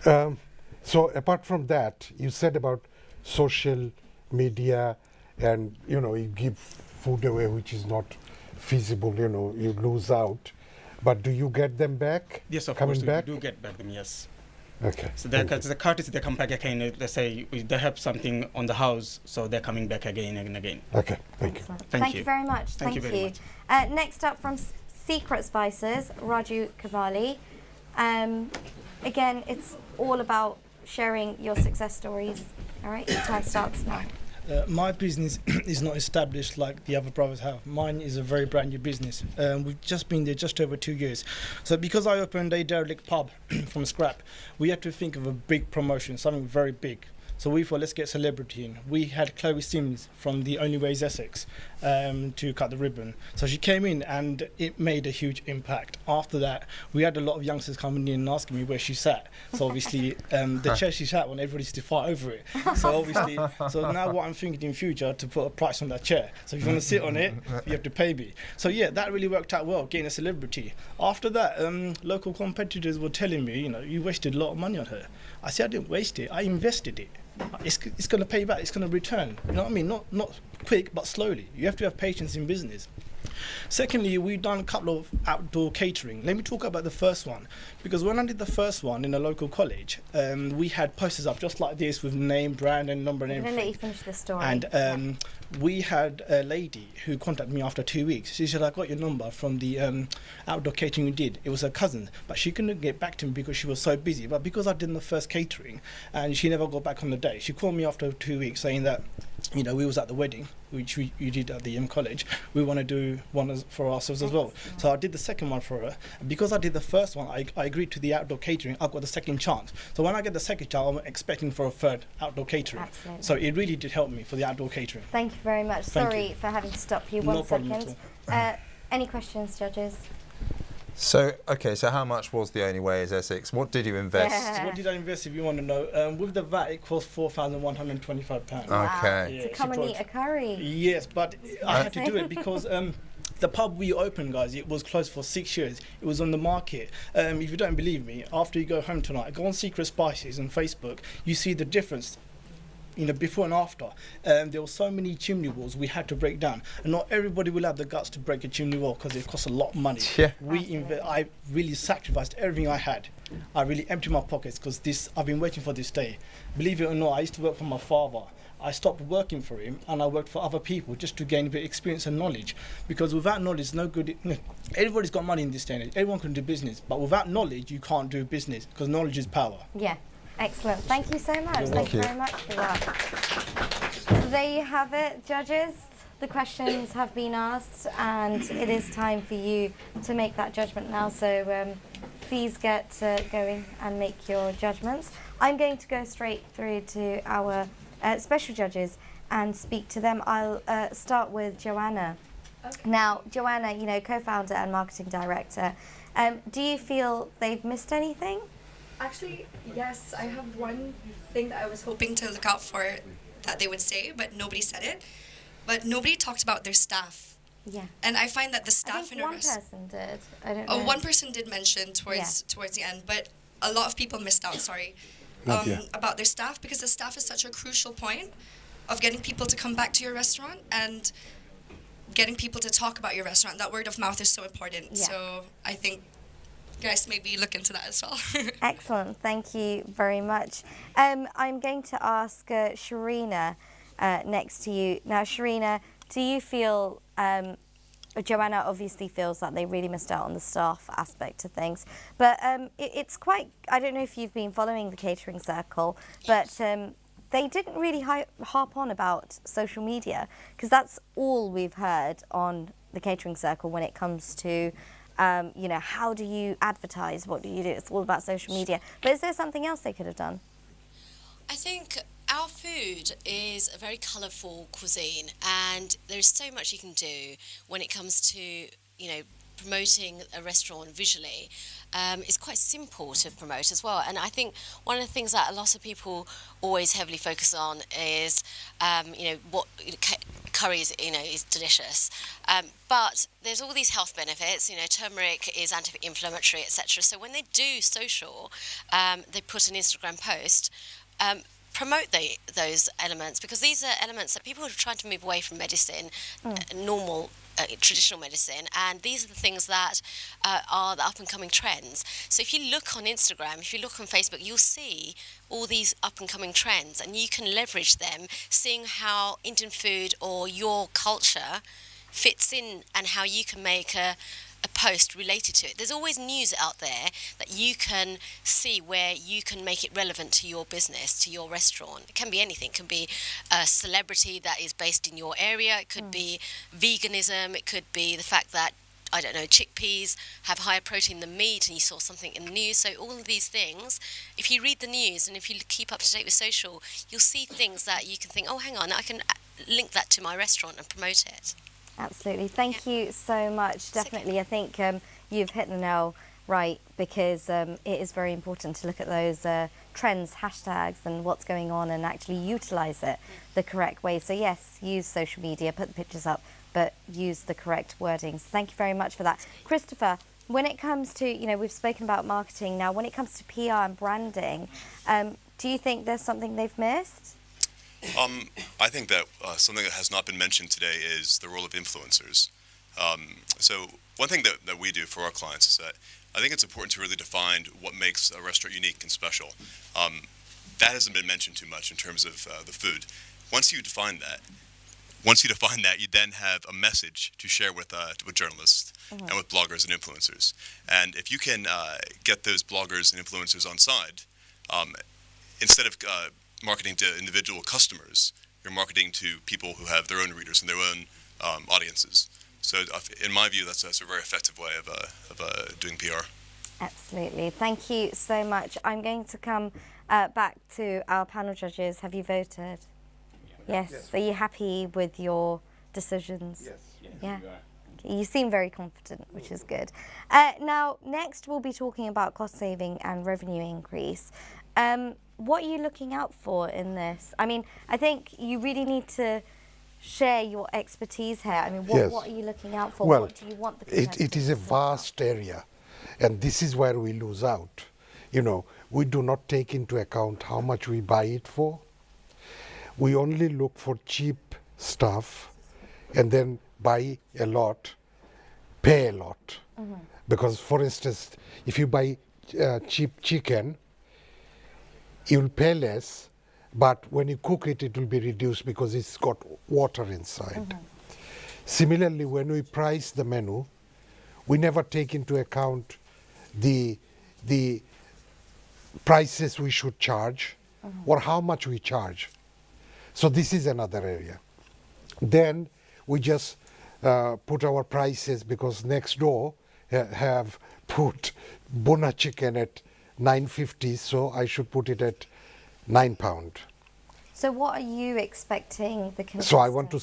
So apart from that, you said about social media and you give food away which is not feasible, you lose out, but do you get them back? Yes, of coming course, back? we do get back them, yes. Okay. So the courtesy, they come back again. Let's say they have something on the house, so they're coming back again and again. Okay, thank you. Thank you very much. Thank you very much. Next up from Secret Spices, Raju Kabali. Again, it's all about sharing your success stories. All right, your time starts now. My business is not established like the other brothers have. Mine is a very brand new business. We've just been there just over 2 years. So because I opened a derelict pub from scrap, we had to think of a big promotion, something very big. So we thought, let's get celebrity in. We had Chloe Sims from The Only Way is Essex to cut the ribbon. So she came in and it made a huge impact. After that, we had a lot of youngsters coming in and asking me where she sat. So obviously, the chair she sat on, everybody used to fight over it. So obviously, so now what I'm thinking in future, to put a price on that chair. So if you want to sit on it, you have to pay me. So yeah, that really worked out well, getting a celebrity. After that, local competitors were telling me, you wasted a lot of money on her. I said, I didn't waste it, I invested it. It's going to pay back, it's going to return. You know what I mean? Not quick, but slowly. You have to have patience in business. Secondly, we've done a couple of outdoor catering. Let me talk about the first one, because when I did the first one in a local college, we had posters up just like this with name, brand and number and everything. I'm going to let you finish the story. And we had a lady who contacted me after 2 weeks. She said, I got your number from the outdoor catering you did. It was her cousin, but she couldn't get back to me because she was so busy. But because I did the first catering and she never got back on the day, she called me after 2 weeks saying that, we was at the wedding, which you did at the college. We want to do one for ourselves as well. So I did the second one for her. Because I did the first one, I agreed to the outdoor catering. I got the second chance. So when I get the second chance, I'm expecting for a third outdoor catering. Absolutely. So it really did help me for the outdoor catering. Thank you very much. Thank Sorry you. for having to stop you. No One problem at second. Any questions, judges? So how much was The Only Way is Essex? What did you invest? So what did I invest, if you want to know? With the VAT, it cost £4,125. Wow. Okay. To come and eat a curry. Yes, but I had to do it because the pub we opened, guys, it was closed for 6 years. It was on the market. If you don't believe me, after you go home tonight, go on Secret Spices on Facebook. You see the difference. Before and after, there were so many chimney walls we had to break down, and not everybody will have the guts to break a chimney wall because it costs a lot of money. Yeah. I really sacrificed everything I had. I really emptied my pockets because I've been waiting for this day. Believe it or not, I used to work for my father. I stopped working for him and I worked for other people just to gain a bit of experience and knowledge, because without knowledge, no good. Everybody's got money in this day and age. Everyone can do business, but without knowledge, you can't do business because knowledge is power. Yeah. Excellent. Thank you so much. Thank you very much for that. So there you have it, judges. The questions have been asked and it is time for you to make that judgment now. So please get going and make your judgments. I'm going to go straight through to our special judges and speak to them. I'll start with Joanna. Okay. Now, Joanna, co-founder and marketing director, do you feel they've missed anything? Actually, yes, I have one thing that I was hoping to look out for that they would say, but nobody said it. but nobody talked about their staff. Yeah. And I find that the staff I think in a one restaurant. person did. I don't know. Oh, one person did mention towards the end, but a lot of people missed out. Sorry, about their staff, because the staff is such a crucial point of getting people to come back to your restaurant and getting people to talk about your restaurant. That word of mouth is so important. Yeah. So I think guys maybe look into that as well. Excellent. Thank you very much. I'm going to ask Sharina next to you. Now, Sharina, do you feel, Joanna obviously feels that they really missed out on the staff aspect of things, but it's quite, I don't know if you've been following the catering circle, but they didn't really harp on about social media, because that's all we've heard on the catering circle when it comes to you know, how do you advertise? What do you do? It's all about social media. But is there something else they could have done? I think our food is a very colourful cuisine, and there's so much you can do when it comes to, you know, promoting a restaurant visually. It's quite simple to promote as well. And I think one of the things that a lot of people always heavily focus on is, you know, what curry is, you know, is delicious. But there's all these health benefits. You know, turmeric is anti-inflammatory, etc. So when they do social, they put an Instagram post. Promote those elements, because these are elements that people are trying to move away from medicine, normal traditional medicine, and these are the things that are the up-and-coming trends. So if you look on Instagram, if you look on Facebook, you'll see all these up-and-coming trends, and you can leverage them, seeing how Indian food or your culture fits in and how you can make a post related to it. There's always news out there that you can see where you can make it relevant to your business, to your restaurant. It can be anything. It can be a celebrity that is based in your area. It could be veganism. It could be the fact that, I don't know, chickpeas have higher protein than meat, and you saw something in the news. So all of these things, if you read the news and if you keep up to date with social, you'll see things that you can think, oh, hang on, I can link that to my restaurant and promote it. Absolutely. Thank you so much. Definitely. I think you've hit the nail right, because it is very important to look at those trends, hashtags, and what's going on, and actually utilise it the correct way. So yes, use social media, put the pictures up, but use the correct wordings. Thank you very much for that. Christopher, when it comes to, you know, we've spoken about marketing. Now, when it comes to PR and branding, do you think there's something they've missed? I think that something that has not been mentioned today is the role of influencers. So one thing that we do for our clients is that I think it's important to really define what makes a restaurant unique and special. That hasn't been mentioned too much in terms of the food. Once you define that, you then have a message to share with journalists and with bloggers and influencers. And if you can get those bloggers and influencers on side, instead of marketing to individual customers, you're marketing to people who have their own readers and their own audiences. So in my view, that's a very effective way of doing PR. Absolutely. Thank you so much. I'm going to come back to our panel judges. Have you voted? Yes. Are you happy with your decisions? Yes. Yeah. You seem very confident, which is good. Now, next we'll be talking about cost saving and revenue increase. What are you looking out for in this? I mean, I think you really need to share your expertise here. I mean, what are you looking out for? Well, what do you want the competitors it is a vast area, and this is where we lose out. You know, we do not take into account how much we buy it for. We only look for cheap stuff and then buy a lot, pay a lot. Because, for instance, if you buy cheap chicken, you'll pay less, but when you cook it, it will be reduced because it's got water inside. Similarly, when we price the menu, we never take into account the prices we should charge or how much we charge. So this is another area. Then we just put our prices, because next door have put Bona chicken at $9.50, so I should put it at £9. So what are you expecting the contestants So I want to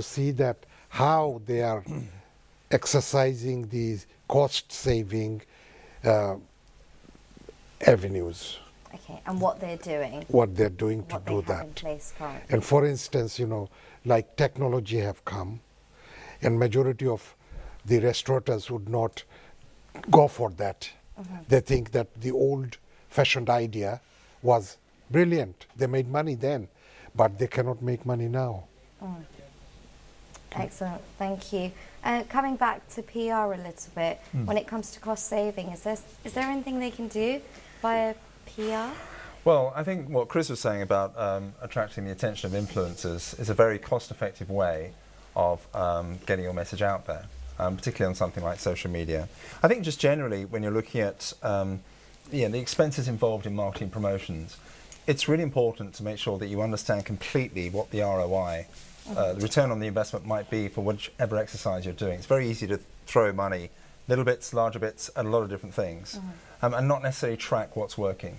see that how they are exercising these cost-saving avenues. Okay, and what they're doing. What they're doing to do what they have that. in place currently. And for instance, you know, like technology have come, and majority of the restaurateurs would not go for that. They think that the old-fashioned idea was brilliant. They made money then, but they cannot make money now. Excellent, thank you. Coming back to PR a little bit, when it comes to cost saving, is there anything they can do via PR? Well, I think what Chris was saying about attracting the attention of influencers is a very cost-effective way of getting your message out there, particularly on something like social media. I think just generally, when you're looking at the expenses involved in marketing promotions, it's really important to make sure that you understand completely what the ROI, the return on the investment might be for whichever exercise you're doing. It's very easy to throw money, little bits, larger bits, at a lot of different things, and not necessarily track what's working.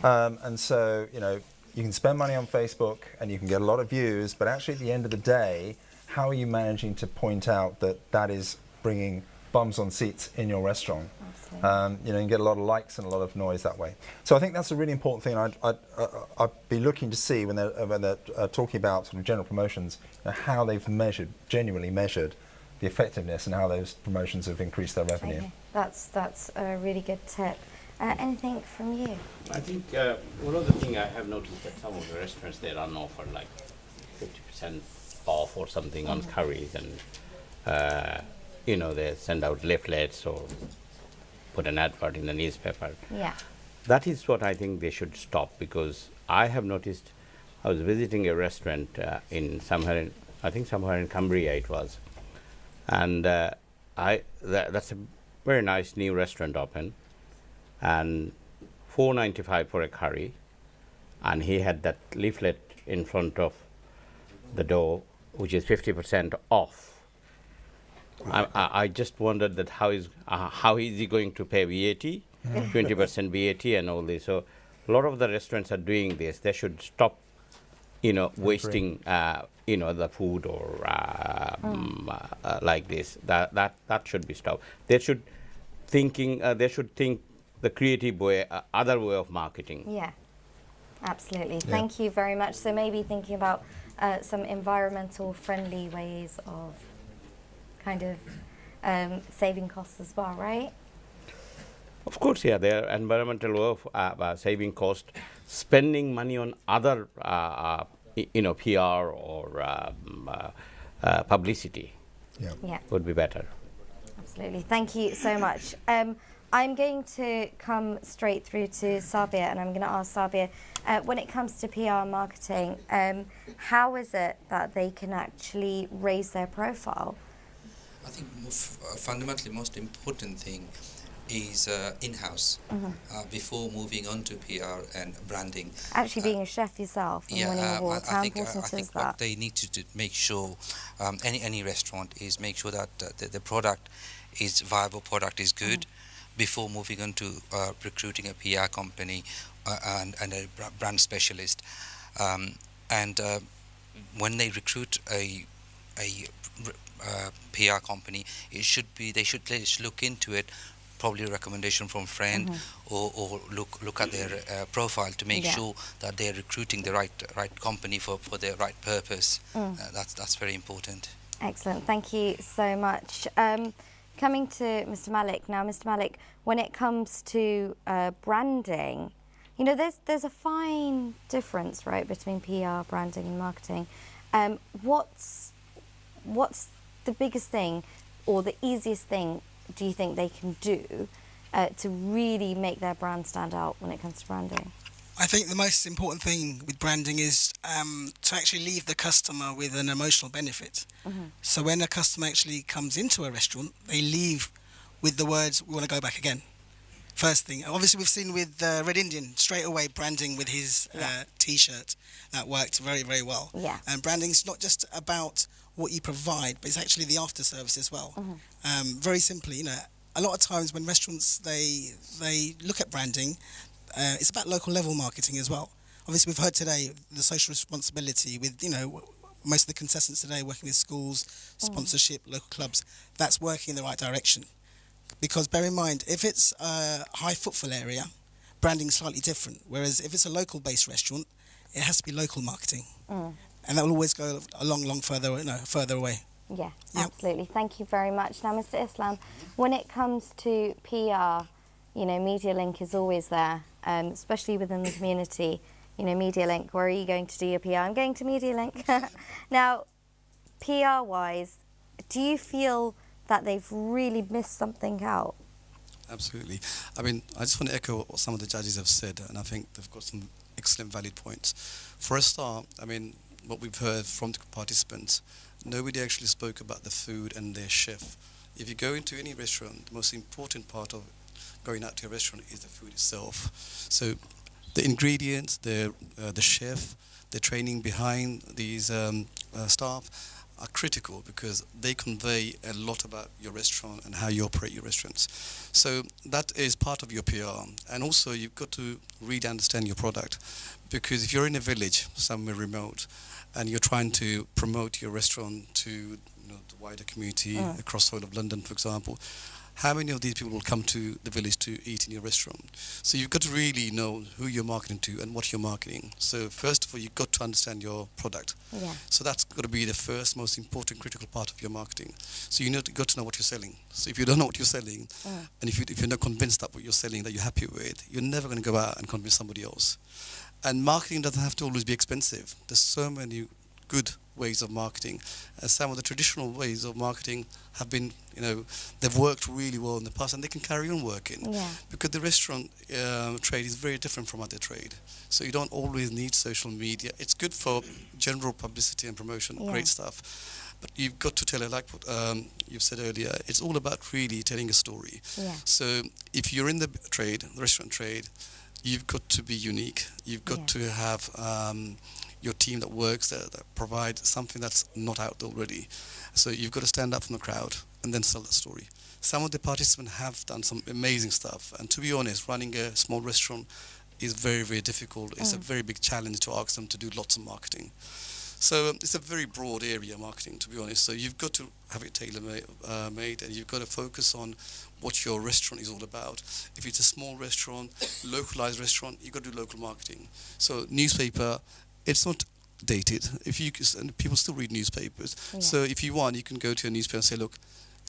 And so, you can spend money on Facebook and you can get a lot of views, but actually at the end of the day, how are you managing to point out that that is bringing bums on seats in your restaurant? You can get a lot of likes and a lot of noise that way. So I think that's a really important thing. I'd be looking to see when they're talking about sort of general promotions, how they've genuinely measured the effectiveness and how those promotions have increased their revenue. Okay. That's a really good tip. Anything from you? I think one of the things I have noticed that some of the restaurants, they run offer like 50% off or something on curries, and they send out leaflets or put an advert in the newspaper. Yeah. That is what I think they should stop, because I have noticed, I was visiting a restaurant somewhere in Cumbria it was, and that's a very nice new restaurant open, and $4.95 for a curry, and he had that leaflet in front of the door, which is 50% off. I just wondered that how is he going to pay VAT, 20% VAT and all this. So a lot of the restaurants are doing this. They should stop, wasting, the food or like this. That should be stopped. They should think the creative way, other way of marketing. Yeah, absolutely. Thank you very much. So maybe thinking about some environmental friendly ways of kind of saving costs as well, right? Of course, yeah, there are environmental way of saving cost, spending money on other, PR or publicity. Yeah, would be better. Absolutely. Thank you so much. I'm going to come straight through to Sabir, and I'm going to ask Sabir, when it comes to PR marketing, how is it that they can actually raise their profile? I think fundamentally most important thing is in-house before moving on to PR and branding. Actually being a chef yourself and winning awards, how important is that? What they need to make sure, any restaurant, is make sure that the product is viable, product is good, before moving on to recruiting a PR company and a brand specialist. When they recruit a PR company, they should look into it, probably a recommendation from friend, or look at their profile to make sure that they're recruiting the right company for their right purpose. That's very important. Excellent, thank you so much. Coming to Mr. Malik now, Mr. Malik, when it comes to branding, there's a fine difference, right, between PR, branding, and marketing. What's the biggest thing, or the easiest thing, do you think they can do to really make their brand stand out when it comes to branding? I think the most important thing with branding is to actually leave the customer with an emotional benefit. So when a customer actually comes into a restaurant, they leave with the words, "We want to go back again." First thing. Obviously, we've seen with Red Indian, straight away branding with his T-shirt. That worked very, very well. Yeah. And branding's not just about what you provide, but it's actually the after service as well. Very simply, a lot of times when restaurants, they look at branding, it's about local level marketing as well. Obviously, we've heard today the social responsibility with, most of the contestants today working with schools, sponsorship, local clubs. That's working in the right direction. Because bear in mind, if it's a high footfall area, branding's slightly different. Whereas if it's a local based restaurant, it has to be local marketing. and that will always go a long further away. Yeah, absolutely. Thank you very much. Now, Mr. Islam, when it comes to PR, Media Link is always there, especially within the community. Media Link, where are you going to do your PR? I'm going to Media Link. Now, PR-wise, do you feel that they've really missed something out? Absolutely. I mean, I just want to echo what some of the judges have said, and I think they've got some excellent valid points. For a start, I mean, what we've heard from the participants, nobody actually spoke about the food and their chef. If you go into any restaurant, the most important part of going out to a restaurant is the food itself. So the ingredients, the chef, the training behind these staff are critical because they convey a lot about your restaurant and how you operate your restaurants. So that is part of your PR. And also you've got to really understand your product, because if you're in a village somewhere remote and you're trying to promote your restaurant to the wider community across the whole of London, for example, how many of these people will come to the village to eat in your restaurant? So you've got to really know who you're marketing to and what you're marketing. So first of all, you've got to understand your product. Yeah. So that's got to be the first most important critical part of your marketing. So you've got to know what you're selling. So if you don't know what you're selling, and if you're not convinced that what you're selling that you're happy with, you're never going to go out and convince somebody else. And marketing doesn't have to always be expensive. There's so many good ways of marketing. Some of the traditional ways of marketing have been, they've worked really well in the past, and they can carry on working. Yeah. Because the restaurant trade is very different from other trade. So you don't always need social media. It's good for general publicity and promotion, great stuff. But you've got to tell it, like what you've said earlier, it's all about really telling a story. Yeah. So if you're in the trade, the restaurant trade, you've got to be unique. You've got to have your team that works there, that provides something that's not out there already. So you've got to stand up from the crowd and then sell that story. Some of the participants have done some amazing stuff, and to be honest, running a small restaurant is very, very difficult. It's a very big challenge to ask them to do lots of marketing. So it's a very broad area, marketing, to be honest. So you've got to have it tailor-made, and you've got to focus on what your restaurant is all about. If it's a small restaurant, localized restaurant, you've got to do local marketing. So newspaper, it's not dated. And people still read newspapers. Yeah. So if you want, you can go to a newspaper and say, look,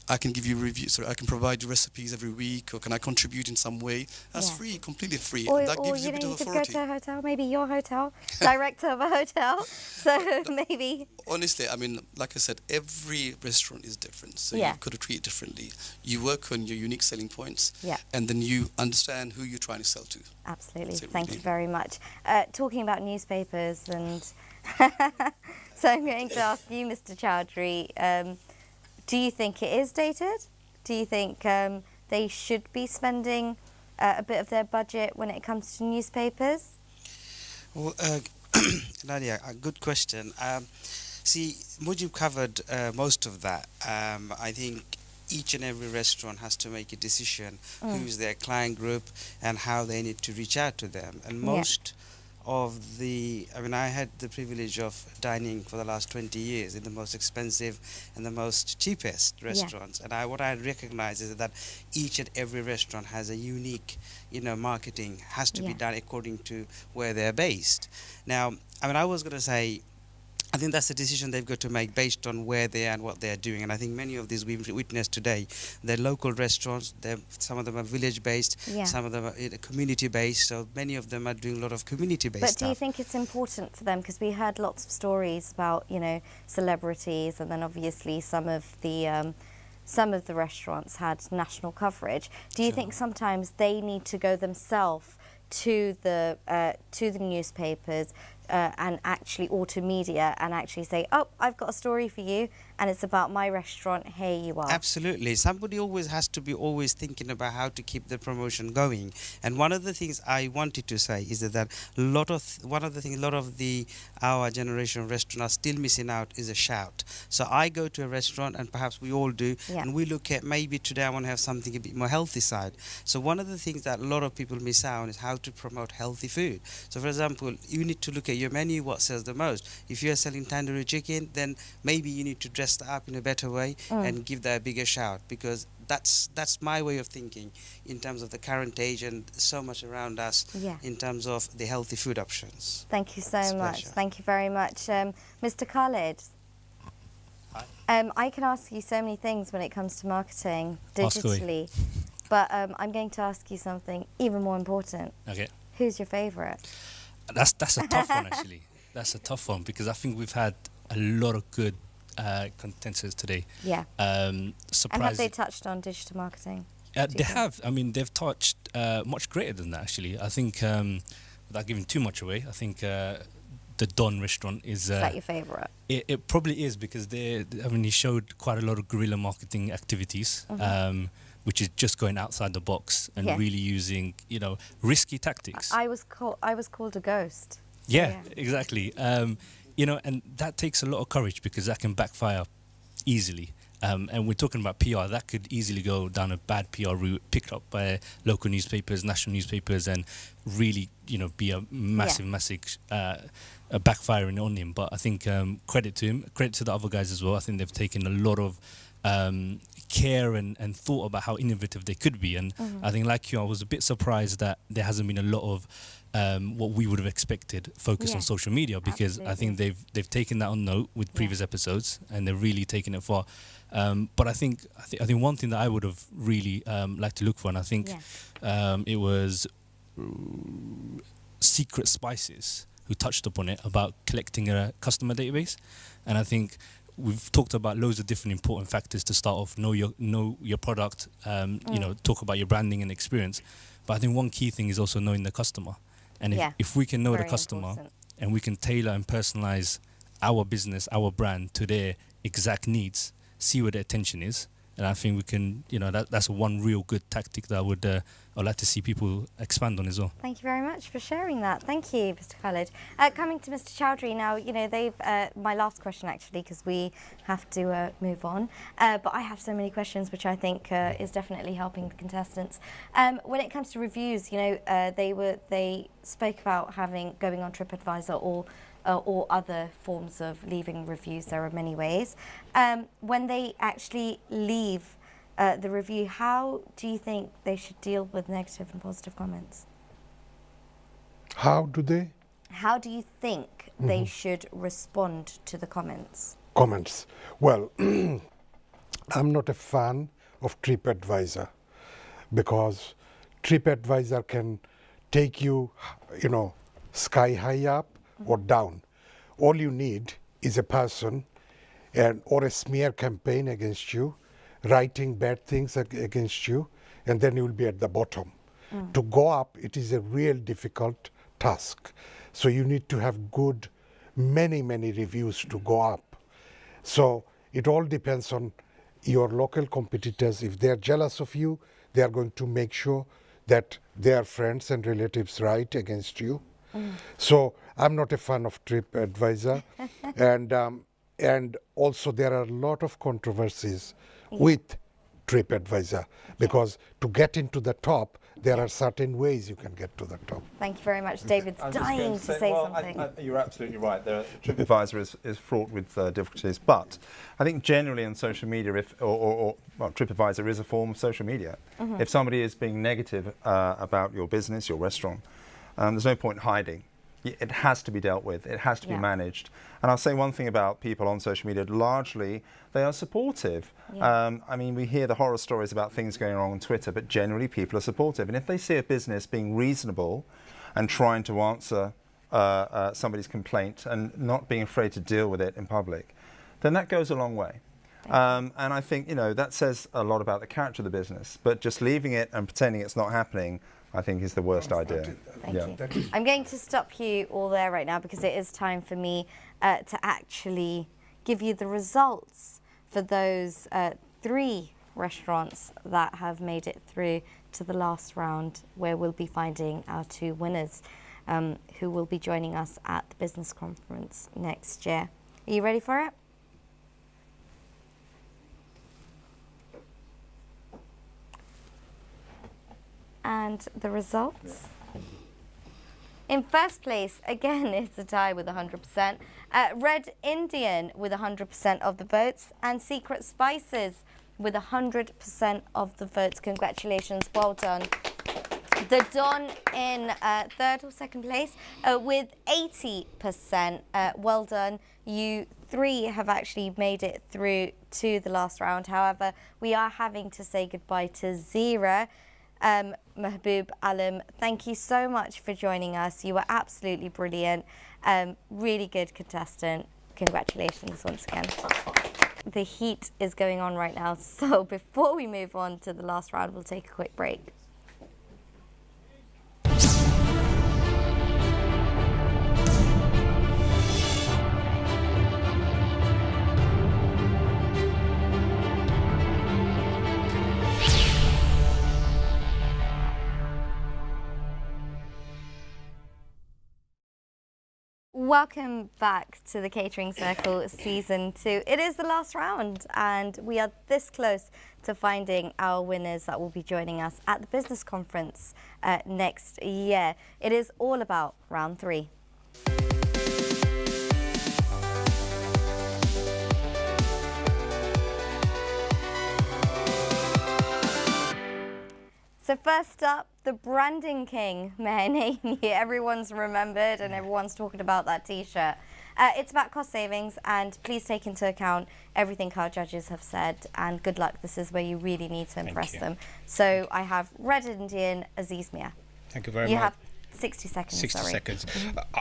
I can give you reviews, so I can provide you recipes every week, or can I contribute in some way? That's free, completely free. Or, and that gives you a bit of authority. You could go to a hotel, maybe your hotel, director of a hotel. So maybe. Honestly, I mean, like I said, every restaurant is different, so you've got to treat it differently. You work on your unique selling points, and then you understand who you're trying to sell to. Absolutely. Thank you very much. Talking about newspapers, and so I'm going to ask you, Mr. Chowdhury, do you think it is dated? Do you think they should be spending a bit of their budget when it comes to newspapers? Well, Nadia, a good question. See, Mujib covered most of that. I think each and every restaurant has to make a decision who's their client group and how they need to reach out to them. And most of I had the privilege of dining for the last 20 years in the most expensive and the most cheapest restaurants. And what I recognize is that each and every restaurant has a unique, marketing has to be done according to where they're based. Now, I was going to say, I think that's a decision they've got to make based on where they are and what they're doing. And I think many of these we've witnessed today, they're local restaurants. Some of them are village-based, some of them are community-based. So many of them are doing a lot of community-based stuff. But do you think it's important for them? Because we heard lots of stories about, celebrities, and then obviously some of the restaurants had national coverage. Do you think sometimes they need to go themselves to the newspapers and actually to media and actually say, oh, I've got a story for you and it's about my restaurant, here you are? Absolutely. Somebody always has to be always thinking about how to keep the promotion going. And one of the things I wanted to say is that our generation restaurants are still missing out is a shout. So I go to a restaurant, and perhaps we all do, and we look at maybe today I want to have something a bit more healthy side. So one of the things that a lot of people miss out on is how to promote healthy food. So for example, you need to look at your menu, what sells the most. If you're selling tandoori chicken, then maybe you need to dress that up in a better way and give that a bigger shout, because that's my way of thinking in terms of the current age and so much around us in terms of the healthy food options. Thank you so much. Pleasure. Thank you very much. Mr. Khalid, I can ask you so many things when it comes to marketing digitally, but I'm going to ask you something even more important. Okay. Who's your favourite? That's a tough one, actually. That's a tough one because I think we've had a lot of good contenders today. Yeah. And have they touched on digital marketing? They have. I mean, they've touched much greater than that, actually. I think, without giving too much away, I think the Don restaurant is that your favourite? It probably is because he showed quite a lot of guerrilla marketing activities, which is just going outside the box and really using, risky tactics. I was called a ghost. Yeah, exactly. And that takes a lot of courage because that can backfire easily. And we're talking about PR, that could easily go down a bad PR route, picked up by local newspapers, national newspapers, and really, be a massive backfiring on him. But I think credit to him, credit to the other guys as well. I think they've taken a lot of care and thought about how innovative they could be. And I think, like you, I was a bit surprised that there hasn't been a lot of what we would have expected focus on social media, because I think they've taken that on note with previous episodes and they're really taking it far. But I think one thing that I would have really liked to look for, and I think it was Secret Spices who touched upon it about collecting a customer database. And I think we've talked about loads of different important factors to start off. Know your product, talk about your branding and experience. But I think one key thing is also knowing the customer. And if we can know the customer and we can tailor and personalize our business, our brand to their exact needs, see where their attention is. And I think we can, that's one real good tactic that I'd like to see people expand on as well. Thank you very much for sharing that. Thank you, Mr. Khalid. Coming to Mr. Chowdhury now, they've, my last question actually, because we have to move on. But I have so many questions, which I think is definitely helping the contestants. When it comes to reviews, they spoke about going on TripAdvisor or other forms of leaving reviews. There are many ways. When they actually leave the review, how do you think they should deal with negative and positive comments? How do they? How do you think they should respond to the comments? Comments. Well, I'm not a fan of TripAdvisor because TripAdvisor can take you, sky high up or down. All you need is a person or a smear campaign against you, writing bad things against you, and then you will be at the bottom. To go up, it is a real difficult task. So you need to have good, many reviews to go up. So it all depends on your local competitors. If they're jealous of you, they are going to make sure that their friends and relatives write against you. So I'm not a fan of TripAdvisor. And also there are a lot of controversies with TripAdvisor because to get into the top, there are certain ways you can get to the top. Thank you very much. David's dying to say something. You're absolutely right. TripAdvisor is fraught with difficulties, but I think generally in social media, TripAdvisor is a form of social media. If somebody is being negative about your business, your restaurant, there's no point hiding. It has to be dealt with. It has to be managed. And I'll say one thing about people on social media. Largely, they are supportive. We hear the horror stories about things going wrong on Twitter, but generally people are supportive. And if they see a business being reasonable and trying to answer somebody's complaint and not being afraid to deal with it in public, then that goes a long way. And I think, that says a lot about the character of the business. But just leaving it and pretending it's not happening, I think is the worst idea. Thank you. I'm going to stop you all there right now because it is time for me to actually give you the results for those 3 restaurants that have made it through to the last round, where we'll be finding our 2 winners who will be joining us at the business conference next year. Are you ready for it? And the results? In first place, again, it's a tie with 100%. Red Indian with 100% of the votes, and Secret Spices with 100% of the votes. Congratulations, well done. The Don in third or second place with 80%. Well done. You three have actually made it through to the last round. However, we are having to say goodbye to Zira. Mahbub Alam, thank you so much for joining us. You were absolutely brilliant. Really good contestant. Congratulations once again. The heat is going on right now, so before we move on to the last round, we'll take a quick break. Welcome back to the Catering Circle Season 2. It is the last round and we are this close to finding our winners that will be joining us at the business conference next year. It is all about round 3. So first up, the branding king, Mehane. Everyone's remembered and everyone's talking about that t-shirt. It's about cost savings, and please take into account everything our judges have said, and good luck. This is where you really need to impress them. So I have Red Indian, Aziz Mia. Thank you very much. You have 60 seconds, 60 sorry. seconds.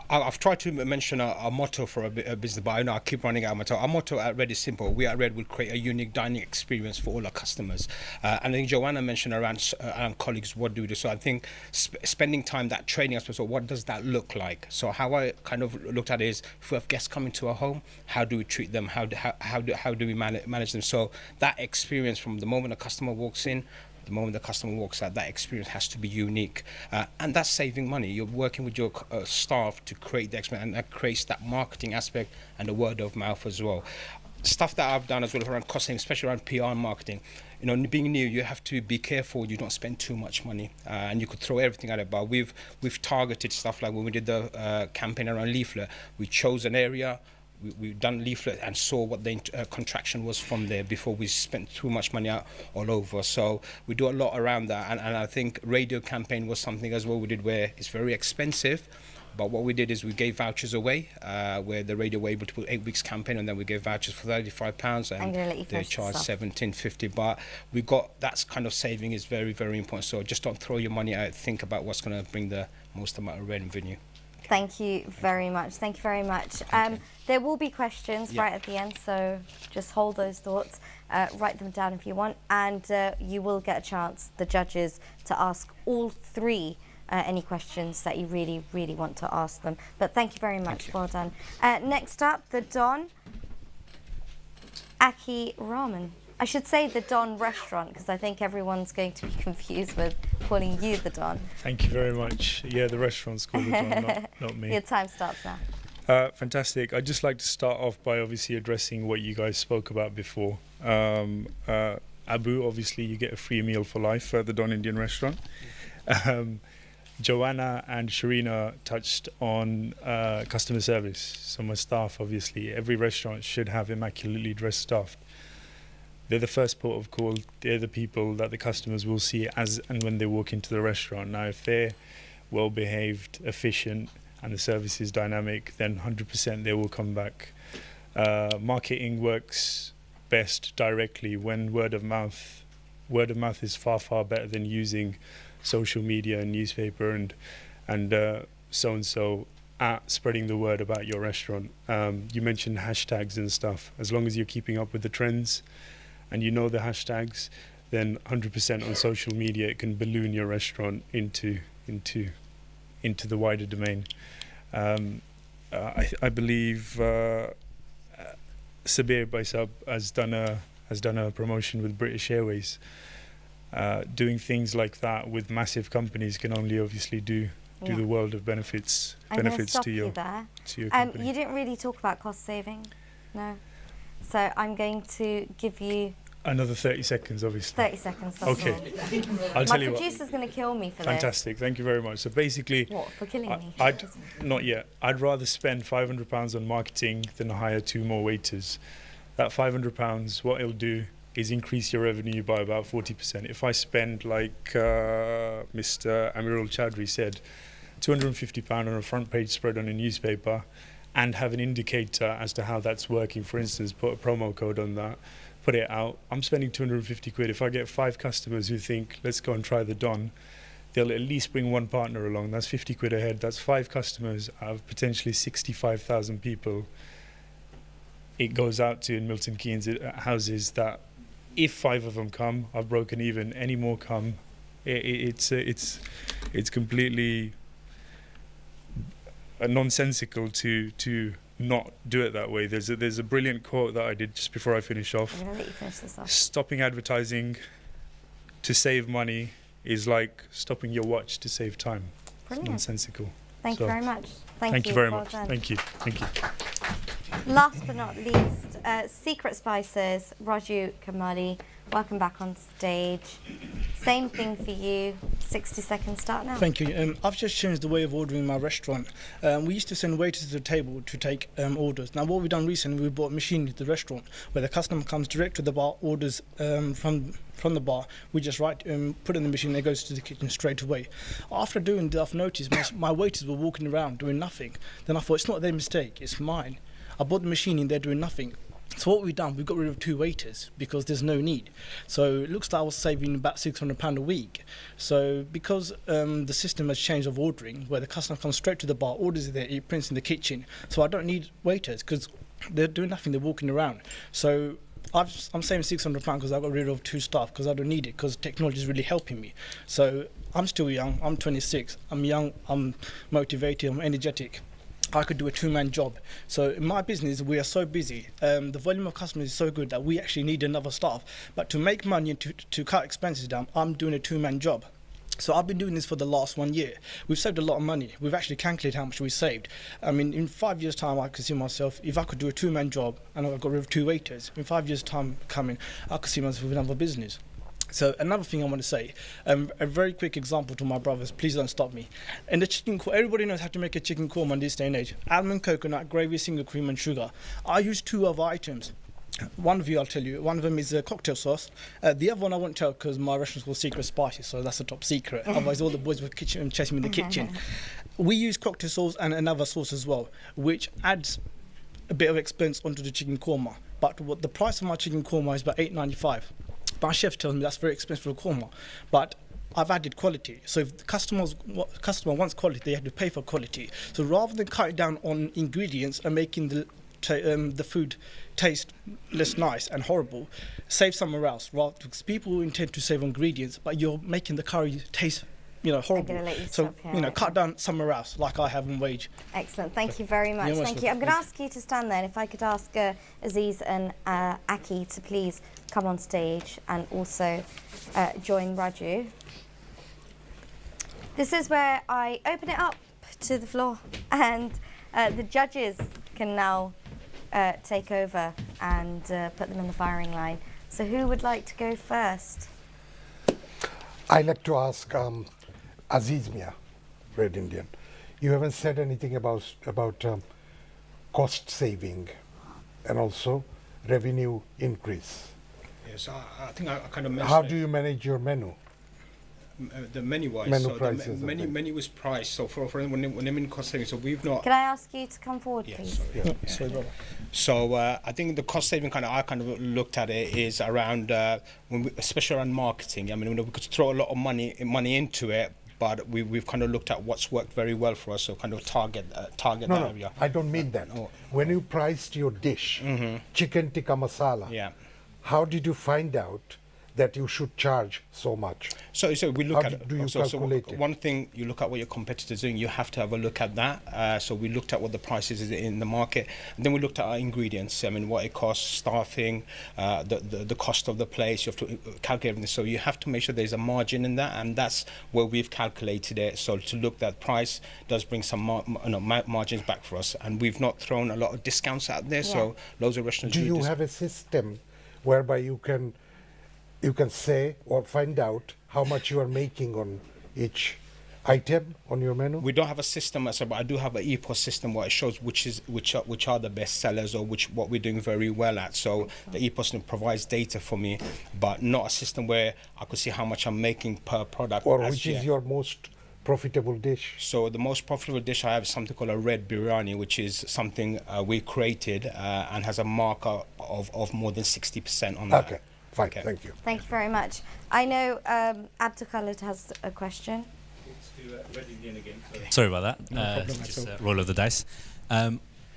I've tried to mention a motto for a business, but I know I keep running out of motto. Our motto at Red is simple. We at Red will create a unique dining experience for all our customers. And I think Joanna mentioned around colleagues, what do we do? So I think spending time, that training aspect, so what does that look like? So how I kind of looked at it is, if we have guests coming to our home, how do we treat them? How do we manage them? So that experience from the moment a customer walks in, the moment the customer walks out, that experience has to be unique. And that's saving money. You're working with your staff to create the experience, and that creates that marketing aspect and the word of mouth as well. Stuff that I've done as well around cost saving, especially around PR and marketing. You know, being new, you have to be careful you don't spend too much money, and you could throw everything at it. But we've targeted stuff, like when we did the campaign around leaflet, we chose an area, we've done leaflet and saw what the contraction was from there before we spent too much money out all over. So we do a lot around that, and I think radio campaign was something as well we did, where it's very expensive, but what we did is we gave vouchers away, where the radio were able to put 8 weeks campaign, and then we gave vouchers for £35 and they charged £17.50. But we got, that's kind of saving is very, very important. So just don't throw your money out, think about what's going to bring the most amount of revenue. Thank you very much. Thank you very much. There will be questions right at the end, so just hold those thoughts, write them down if you want, and you will get a chance, the judges, to ask all three any questions that you really, really want to ask them. But thank you very much. Well done. Next up, the Don, Aki Ramen. I should say the Don restaurant, because I think everyone's going to be confused with calling you the Don. Thank you very much. Yeah, the restaurant's called the Don, not me. Your time starts now. Fantastic. I'd just like to start off by obviously addressing what you guys spoke about before. Abu, obviously you get a free meal for life at the Don Indian restaurant. Joanna and Sharina touched on customer service. So my staff, obviously, every restaurant should have immaculately dressed staff. They're the first port of call. They're the people that the customers will see as and when they walk into the restaurant. Now, if they're well behaved, efficient, and the service is dynamic, then 100% they will come back. Marketing works best directly when word of mouth is far, far better than using social media and newspaper and so at spreading the word about your restaurant. You mentioned hashtags and stuff. As long as you're keeping up with the trends and you know the hashtags, then 100% on social media it can balloon your restaurant into the wider domain. I believe Sabir Baisab has done a promotion with British Airways. Doing things like that with massive companies can only obviously do the world of benefits to your company. You didn't really talk about cost saving, no. So I'm going to give you another 30 seconds, obviously. 30 seconds, that's okay. all. I'll tell you what. My producer's going to kill me for Fantastic, thank you very much. So basically, what, for killing me? Not yet. I'd rather spend £500 on marketing than hire 2 more waiters. That £500, what it'll do, is increase your revenue by about 40%. If I spend, like Mr. Amirul Chaudhry said, £250 on a front page spread on a newspaper, and have an indicator as to how that's working, for instance, put a promo code on that, put it out, I'm spending 250 quid. If I get 5 customers who think, let's go and try the Don, they'll at least bring one partner along. That's 50 quid ahead. That's 5 customers out of potentially 65,000 people. It goes out to, in Milton Keynes, houses that if 5 of them come, I've broken even. Any more come, it's completely nonsensical to not do it that way. There's a brilliant quote that I did just before I finish off. I'm going to let you finish this off. Stopping advertising to save money is like stopping your watch to save time. Brilliant. It's nonsensical. Thank you very much. Thank you very Well much. done. Thank you. Thank you. Last but not least, Secret Spices, Raju Kamali, welcome back on stage. Same thing for you, 60 seconds start now. Thank you. I've just changed the way of ordering my restaurant. We used to send waiters to the table to take orders. Now what we've done recently, we brought a machine to the restaurant where the customer comes direct to the bar, orders from the bar. We just put it in the machine, it goes to the kitchen straight away. After doing that, I've noticed my waiters were walking around doing nothing. Then I thought, it's not their mistake, it's mine. I bought the machine in, they're doing nothing. So what we've done, we've got rid of 2 waiters because there's no need. So it looks like I was saving about £600 a week. So because the system has changed of ordering, where the customer comes straight to the bar, orders it there, it prints in the kitchen. So I don't need waiters because they're doing nothing, they're walking around. So I'm saving £600 because I got rid of 2 staff because I don't need it because technology is really helping me. So I'm still young, I'm 26, I'm young, I'm motivated, I'm energetic. I could do a 2-man job. So in my business, we are so busy. The volume of customers is so good that we actually need another staff. But to make money and to cut expenses down, I'm doing a 2-man job. So I've been doing this for the last 1 year. We've saved a lot of money. We've actually calculated how much we saved. I mean, in 5 years' time, I could see myself, if I could do a 2-man job and I got rid of 2 waiters, in 5 years' time coming, I could see myself with another business. So another thing I want to say, a very quick example to my brothers, please don't stop me. And the chicken korma, everybody knows how to make a chicken korma in this day and age. Almond, coconut, gravy, single cream and sugar. I use 2 other items. One of you, I'll tell you, one of them is cocktail sauce. The other one I won't tell because my restaurant's called Secret Spices, so that's a top secret. Otherwise all the boys would chase me in the kitchen. We use cocktail sauce and another sauce as well, which adds a bit of expense onto the chicken korma. But what the price of my chicken korma is about £8.95. My chef tells me that's very expensive for a korma, but I've added quality. So if the customer wants quality, they have to pay for quality. So rather than cutting down on ingredients and making the food taste less nice and horrible, save somewhere else. Because people intend to save ingredients, but you're making the curry taste horrible. So, cut down somewhere else, like I have in wage. Excellent. Thank you very much. Thank you. I'm going to ask you to stand there. And if I could ask Aziz and Aki to please come on stage and also join Raju. This is where I open it up to the floor and the judges can now take over and put them in the firing line. So who would like to go first? I'd like to ask Aziz Mia, Red Indian. You haven't said anything about cost saving and also revenue increase. Yes, I think I kind of mentioned. How do you manage your menu? The menu-wise. Menu so prices. The menu is priced. So for when I'm in cost saving, so we've not. Can I ask you to come forward, please? Sorry, brother. So I think the cost saving I looked at it is around especially around marketing. I mean, we could throw a lot of money into it, but we've kind of looked at what's worked very well for us. So kind of target that area. I don't mean that. When you priced your dish, chicken tikka masala, how did you find out that you should charge so much? So we look How at do you calculate it? One thing, you look at what your competitors are doing. You have to have a look at that. So we looked at what the prices is in the market, and then we looked at our ingredients. I mean, what it costs, staffing, the cost of the place. You have to calculate everything. So you have to make sure there's a margin in that, and that's where we've calculated it. So to look, that price does bring some margins back for us, and we've not thrown a lot of discounts out there. So loads of restaurants. Do you have a system whereby you can say or find out how much you are making on each item on your menu? We don't have a system, but I do have an EPOS system where it shows which are the best sellers or what we're doing very well at. So the EPOS provides data for me, but not a system where I could see how much I'm making per product. Or which is your most profitable dish? So the most profitable dish I have is something called a red biryani, which is something we created and has a marker of more than 60% on that. Okay, fine, thank you. Thank you very much. I know Abdul Khalid has a question. Sorry about that. No problem at just all. roll of the dice.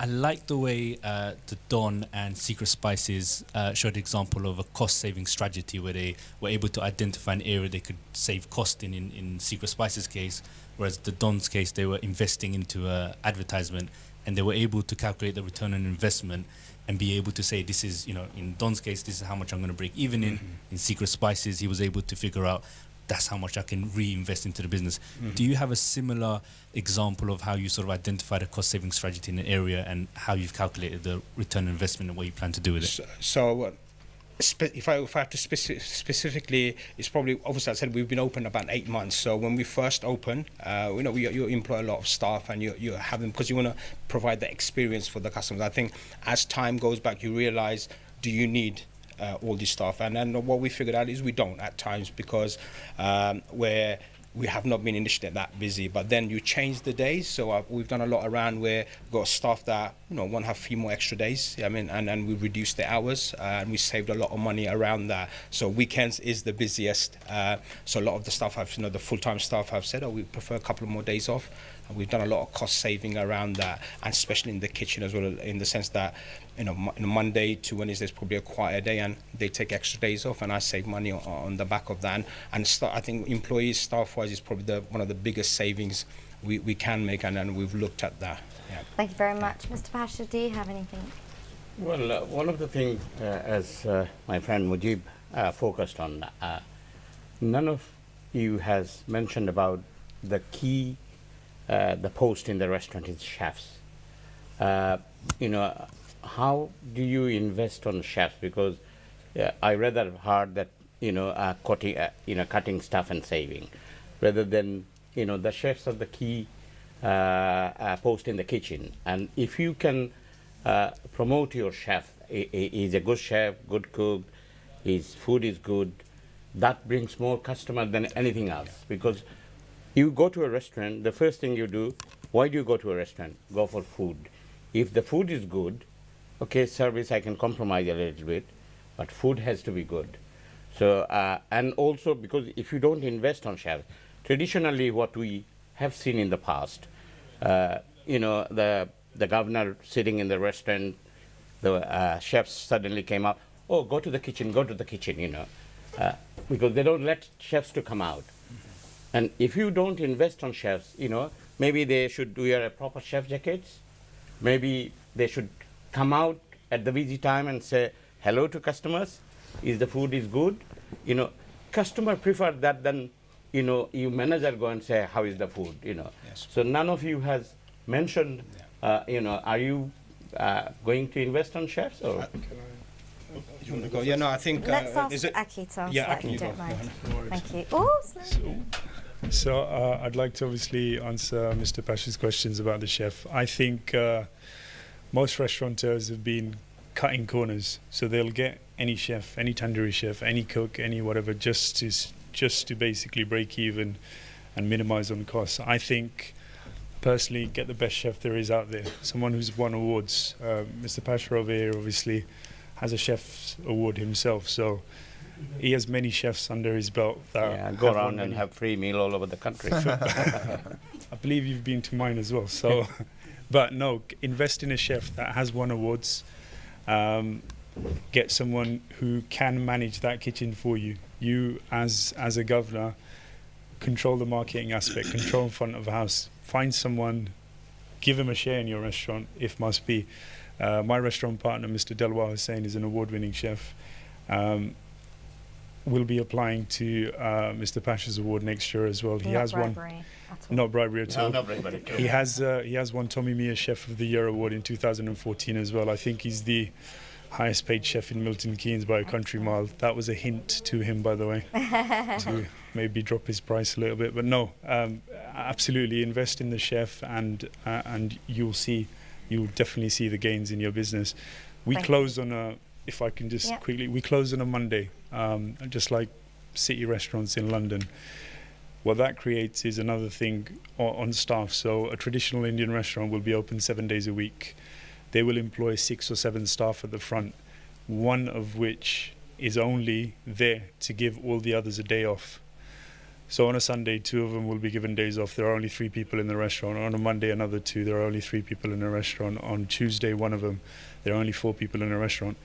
I like the way the Don and Secret Spices showed an example of a cost-saving strategy where they were able to identify an area they could save cost in Secret Spices' case, whereas the Don's case, they were investing into advertisement and they were able to calculate the return on investment and be able to say, this is, in Don's case, this is how much I'm going to break. Even in Secret Spices, he was able to figure out that's how much I can reinvest into the business. Do you have a similar example of how you sort of identified a cost-saving strategy in an area and how you've calculated the return on investment and what you plan to do with it? So if I have to specifically, it's probably, obviously I said we've been open about 8 months. So when we first opened, you employ a lot of staff and you have them because you want to provide the experience for the customers. I think as time goes back, you realize, do you need all this stuff? And then what we figured out is we don't at times because where we have not been initially that busy, but then you change the days. So we've done a lot around where we've got staff that want to have a few more extra days. I mean, and we reduced the hours and we saved a lot of money around that. So weekends is the busiest. So a lot of the staff have, the full-time staff have said, we prefer a couple of more days off. And we've done a lot of cost saving around that, and especially in the kitchen as well, in the sense that Monday to Wednesday is probably a quieter day, and they take extra days off, and I save money on the back of that. And I think employees, staff-wise, is probably one of the biggest savings we can make, and we've looked at that. Yeah. Thank you very much, Mr. Pasha. Do you have anything? Well, one of the things, as my friend Mujib focused on, none of you has mentioned about the key. The post in the restaurant is chefs. How do you invest on chefs? Because I rather hard that cutting stuff and saving, rather than the chefs are the key post in the kitchen. And if you can promote your chef, he's a good chef, good cook, his food is good, that brings more customers than anything else. Because you go to a restaurant, the first thing you do, why do you go to a restaurant? Go for food. If the food is good, okay, service I can compromise a little bit, but food has to be good. So, and also because if you don't invest on chefs, traditionally what we have seen in the past, the governor sitting in the restaurant, the chefs suddenly came up, go to the kitchen, because they don't let chefs to come out. And if you don't invest on chefs, maybe they should wear a proper chef jackets. Maybe they should come out at the busy time and say hello to customers. Is the food is good? Customer prefer that than, you manager go and say how is the food? Yes. So none of you has mentioned, are you going to invest on chefs or? You want to go? Yeah, no, I think. Let's ask Aki to answer that, if you don't mind. Thank you. Oh, So I'd like to obviously answer Mr. Pasha's questions about the chef. I think most restaurateurs have been cutting corners, so they'll get any chef, any tandoori chef, any cook, any whatever, just to basically break even and minimize on costs. I think personally, get the best chef there is out there, someone who's won awards. Mr. Pasha over here obviously has a chef's award himself, so he has many chefs under his belt. That go around and have free meal all over the country. I believe you've been to mine as well. So, but no, invest in a chef that has won awards. Get someone who can manage that kitchen for you. You, as a governor, control the marketing aspect, control in front of the house. Find someone, give him a share in your restaurant if must be. My restaurant partner, Mr. Delwar Hussain, is an award-winning chef. Will be applying to Mr. Pasha's award next year as well. He has won. Not bribery at all. Not bribery. He has won Tommy Mia Chef of the Year award in 2014 as well. I think he's the highest paid chef in Milton Keynes by a country mile. That was a hint to him, by the way, to maybe drop his price a little bit. But no, absolutely invest in the chef, and you'll definitely see the gains in your business. We close on a, if I can just quickly, we close on a Monday, just like city restaurants in London. What that creates is another thing on staff. So a traditional Indian restaurant will be open 7 days a week. They will employ 6 or 7 staff at the front, one of which is only there to give all the others a day off. So on a Sunday, 2 of them will be given days off. There are only 3 people in the restaurant. On a Monday, another 2. There are only 3 people in the restaurant. On Tuesday, 1 of them. There are only 4 people in the restaurant.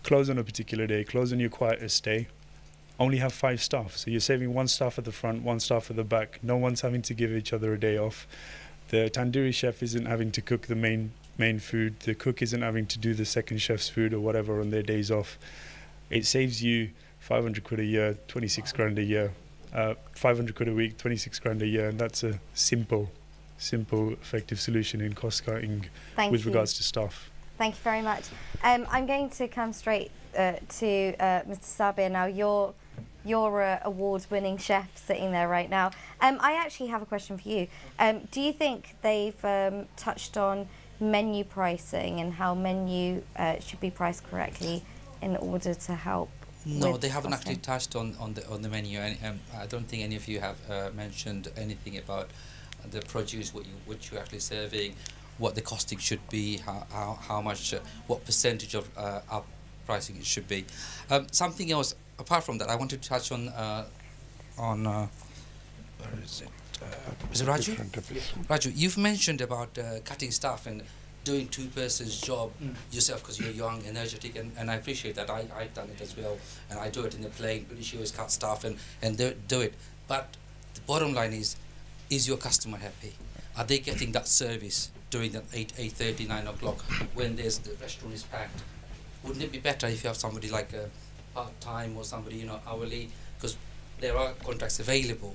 Close on a particular day. Close on your quietest day. Only have 5 staff. So you're saving 1 staff at the front, 1 staff at the back. No one's having to give each other a day off. The tandoori chef isn't having to cook the main food. The cook isn't having to do the second chef's food or whatever on their days off. It saves you 500 quid a year, 26 grand a year. 500 quid a week, 26 grand a year, and that's a simple, effective solution in cost cutting with regards to staff. Thank you very much. I'm going to come straight to Mr. Sabir now. You're an award-winning chef sitting there right now. I actually have a question for you. Do you think they've touched on menu pricing and how menu should be priced correctly in order to help? No, they haven't actually touched on the menu, and I don't think any of you have mentioned anything about the produce, what you're actually serving, what the costing should be, how much, what percentage of up pricing it should be. Something else apart from that, I want to touch on where is it? Is it Raju? Raju, you've mentioned about cutting staff and doing 2-person's job yourself because you're young, energetic, and I appreciate that. I've done it as well, and I do it in the plane. British Airways cut staff and do it. But the bottom line is your customer happy? Are they getting that service during that 8:30, 9 o'clock when the restaurant is packed? Wouldn't it be better if you have somebody like a part-time or somebody hourly? Because there are contracts available.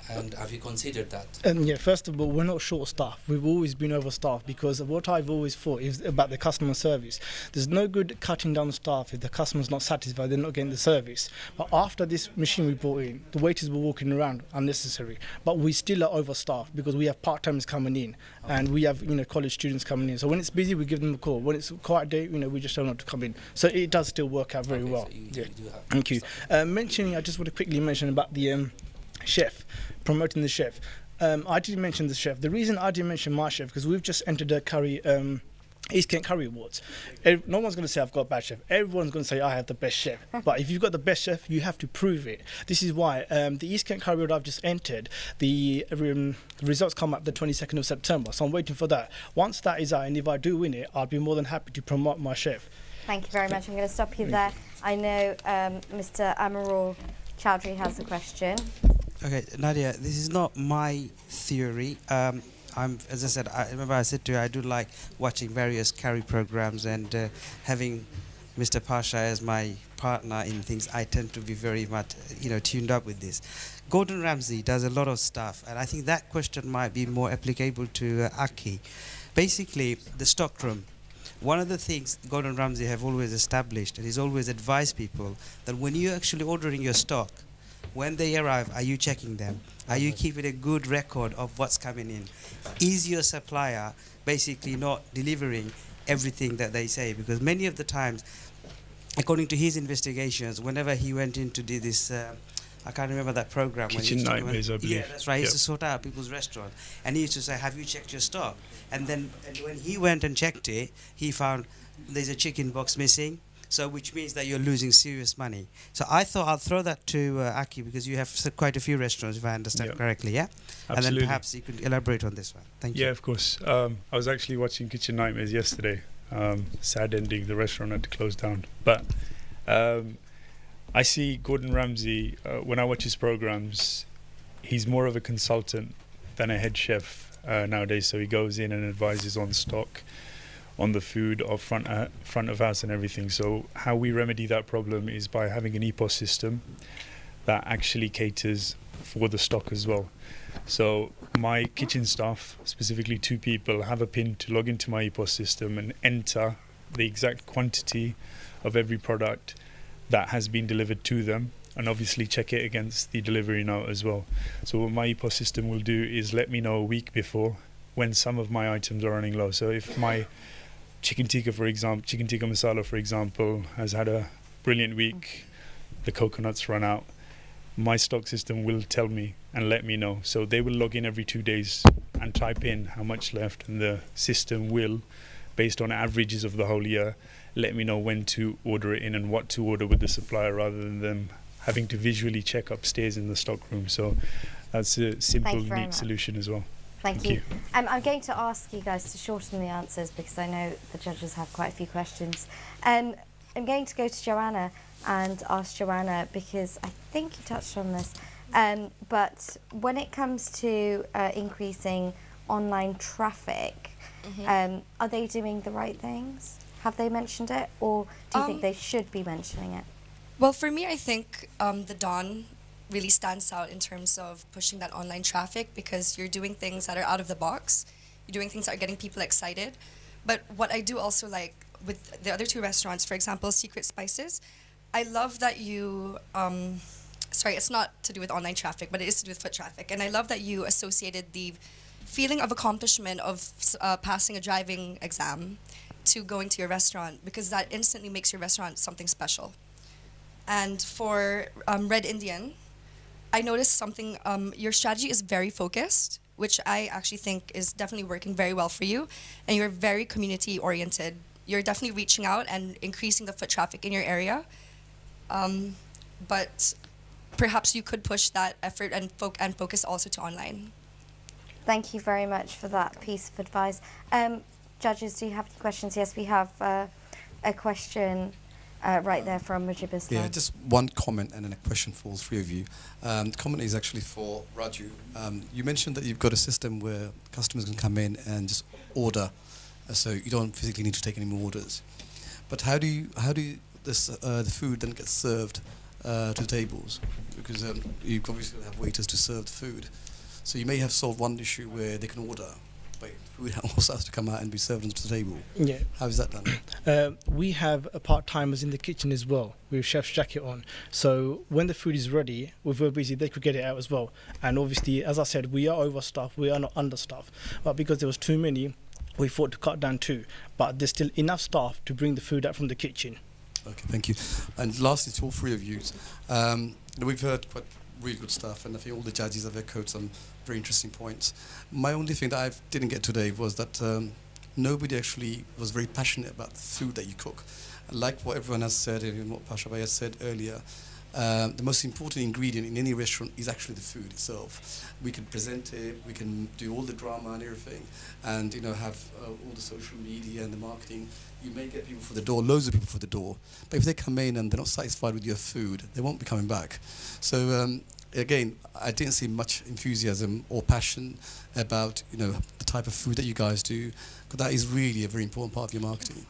And have you considered that? Yeah, first of all, we're not short staffed. We've always been overstaffed because of what I've always thought is about the customer service. There's no good cutting down staff if the customer's not satisfied, they're not getting the service. But after this machine we brought in, the waiters were walking around unnecessary. But we still are overstaffed because we have part-timers coming in and we have college students coming in. So when it's busy, we give them a call. When it's a quiet day, we just tell them to come in. So it does still work out very well. So you do have Thank you. I just want to quickly mention about the chef, promoting the chef. I didn't mention the chef. The reason I didn't mention my chef because we've just entered the curry East Kent Curry Awards. No one's going to say I've got a bad chef. Everyone's going to say I have the best chef. But if you've got the best chef, you have to prove it. This is why the East Kent Curry Award I've just entered, the results come up the 22nd of September. So I'm waiting for that. Once that is out, and if I do win it, I'll be more than happy to promote my chef. Thank you very much. I'm going to stop you there. I know Mr. Amarul Chowdhury has a question. Okay, Nadia, this is not my theory. As I said, I said to you, I do like watching various curry programs and having Mr. Pasha as my partner in things. I tend to be very much, tuned up with this. Gordon Ramsay does a lot of stuff, and I think that question might be more applicable to Aki. Basically, the stockroom. One of the things Gordon Ramsay have always established, and he's always advised people, that when you're actually ordering your stock, when they arrive, are you checking them? Are you keeping a good record of what's coming in? Is your supplier basically not delivering everything that they say? Because many of the times, according to his investigations, whenever he went in to do this, I can't remember that program. Kitchen Nightmares, I believe. Yeah, that's right. He used to sort out people's restaurant. And he used to say, have you checked your stock? And then when he went and checked it, he found there's a chicken box missing. So which means that you're losing serious money. So I thought I'll throw that to Aki because you have quite a few restaurants, if I understand correctly, yeah? Absolutely. And then perhaps you could elaborate on this one. Thank you. Yeah, of course. I was actually watching Kitchen Nightmares yesterday. Sad ending, the restaurant had to close down. But I see Gordon Ramsay, when I watch his programs, he's more of a consultant than a head chef nowadays. So he goes in and advises on stock, on the food, or front of house and everything. So how we remedy that problem is by having an EPOS system that actually caters for the stock as well. So my kitchen staff, specifically 2 people, have a pin to log into my EPOS system and enter the exact quantity of every product that has been delivered to them, and obviously check it against the delivery note as well. So what my EPOS system will do is let me know a week before when some of my items are running low. So if my chicken tikka masala, for example, has had a brilliant week, the coconuts run out, my stock system will tell me and let me know. So they will log in every 2 days and type in how much left, and the system will, based on averages of the whole year, let me know when to order it in and what to order with the supplier, rather than them having to visually check upstairs in the stock room. So that's a simple, neat solution as well. Thank you. I'm going to ask you guys to shorten the answers because I know the judges have quite a few questions. I'm going to go to Joanna and ask Joanna, because I think you touched on this, but when it comes to increasing online traffic, are they doing the right things? Have they mentioned it, or do you think they should be mentioning it? Well, for me, I think the Dawn really stands out in terms of pushing that online traffic, because you're doing things that are out of the box. You're doing things that are getting people excited. But what I do also like with the other two restaurants, for example, Secret Spices, I love that you, sorry, it's not to do with online traffic, but it is to do with foot traffic. And I love that you associated the feeling of accomplishment of passing a driving exam to going to your restaurant, because that instantly makes your restaurant something special. And for Red Indian, I noticed something, your strategy is very focused, which I actually think is definitely working very well for you. And you're very community oriented. You're definitely reaching out and increasing the foot traffic in your area. But perhaps you could push that effort and focus also to online. Thank you very much for that piece of advice. Judges, do you have any questions? Yes, we have a question right there from Mujib Islam. Yeah, just one comment and then a question for all three of you. The comment is actually for Raju. You mentioned that you've got a system where customers can come in and just order, so you don't physically need to take any more orders. But how do the food then get served to the tables? Because you obviously have waiters to serve the food. So you may have solved one issue where they can order, but food also has to come out and be served onto the table. Yeah. How is that done? We have part-timers in the kitchen as well with chef's jacket on. So when the food is ready, we're very busy, they could get it out as well. And obviously, as I said, we are overstaffed, we are not understaffed. But because there was too many, we thought to cut down too. But there's still enough staff to bring the food out from the kitchen. Okay, thank you. And lastly, to all three of you, we've heard quite really good stuff, and I think all the judges have echoed some very interesting points. My only thing that I didn't get today was that nobody actually was very passionate about the food that you cook. Like what everyone has said, and what Pasha Bhai has said earlier, the most important ingredient in any restaurant is actually the food itself. We can present it, we can do all the drama and everything, and have all the social media and the marketing. You may get people for the door, loads of people for the door, but if they come in and they're not satisfied with your food, they won't be coming back. So again, I didn't see much enthusiasm or passion about the type of food that you guys do, but that is really a very important part of your marketing.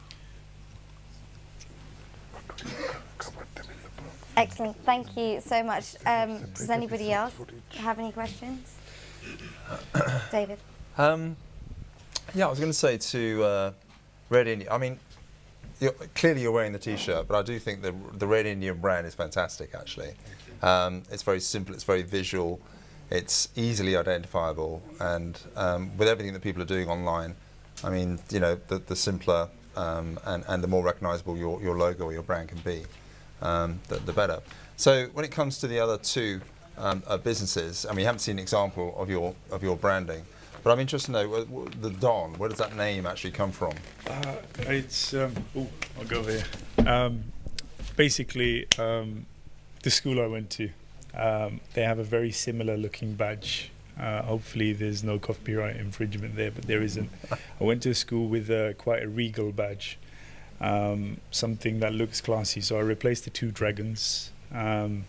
Excellent, thank you so much. Does anybody else have any questions? David? Yeah, I was going to say to Red Indian, I mean, clearly you're wearing the T-shirt, but I do think the Red Indian brand is fantastic, actually. It's very simple, it's very visual, it's easily identifiable, and with everything that people are doing online, I mean, the simpler and the more recognisable your logo or your brand can be, the better. So when it comes to the other two businesses, I mean, you haven't seen an example of your branding, but I'm interested to know the Don. Where does that name actually come from? It's I'll go over here. Basically, the school I went to, they have a very similar looking badge. Hopefully there's no copyright infringement there, but there isn't. I went to a school with quite a regal badge, something that looks classy. So I replaced the 2 dragons. I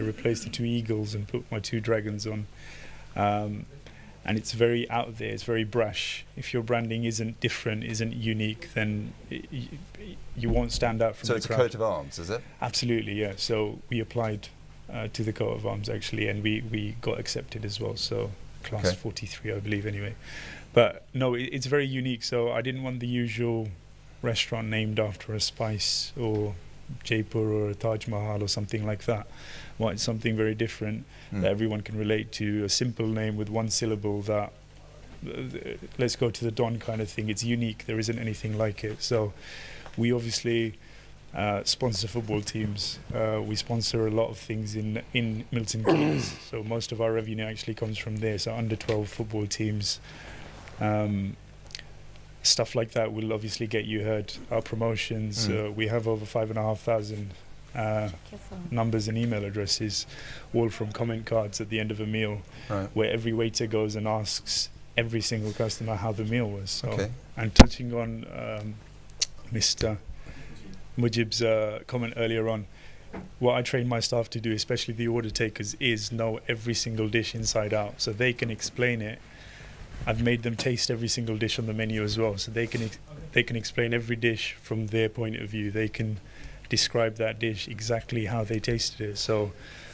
replaced the 2 eagles and put my 2 dragons on. And it's very out there, it's very brash. If your branding isn't different, isn't unique, then you won't stand out from the crowd. So it's a coat of arms, is it? Absolutely, yeah. So we applied to the coat of arms, actually, and we got accepted as well. So class 43, I believe, anyway. But no, it's very unique. So I didn't want the usual restaurant named after a spice, or Jaipur or a Taj Mahal or something like that. Why it's something very different that everyone can relate to, a simple name with one syllable that, let's go to the Don kind of thing. It's unique. There isn't anything like it. So we obviously sponsor football teams. We sponsor a lot of things in Milton Keynes. So most of our revenue actually comes from there. So under 12 football teams. Stuff like that will obviously get you heard. Our promotions, we have over 5,500 numbers and email addresses, all from comment cards at the end of a meal, where every waiter goes and asks every single customer how the meal was. So, and touching on Mr. Mujib's comment earlier on, what I train my staff to do, especially the order takers, is know every single dish inside out, so they can explain it. I've made them taste every single dish on the menu as well, so they can explain every dish from their point of view. They can describe that dish exactly how they tasted it. So,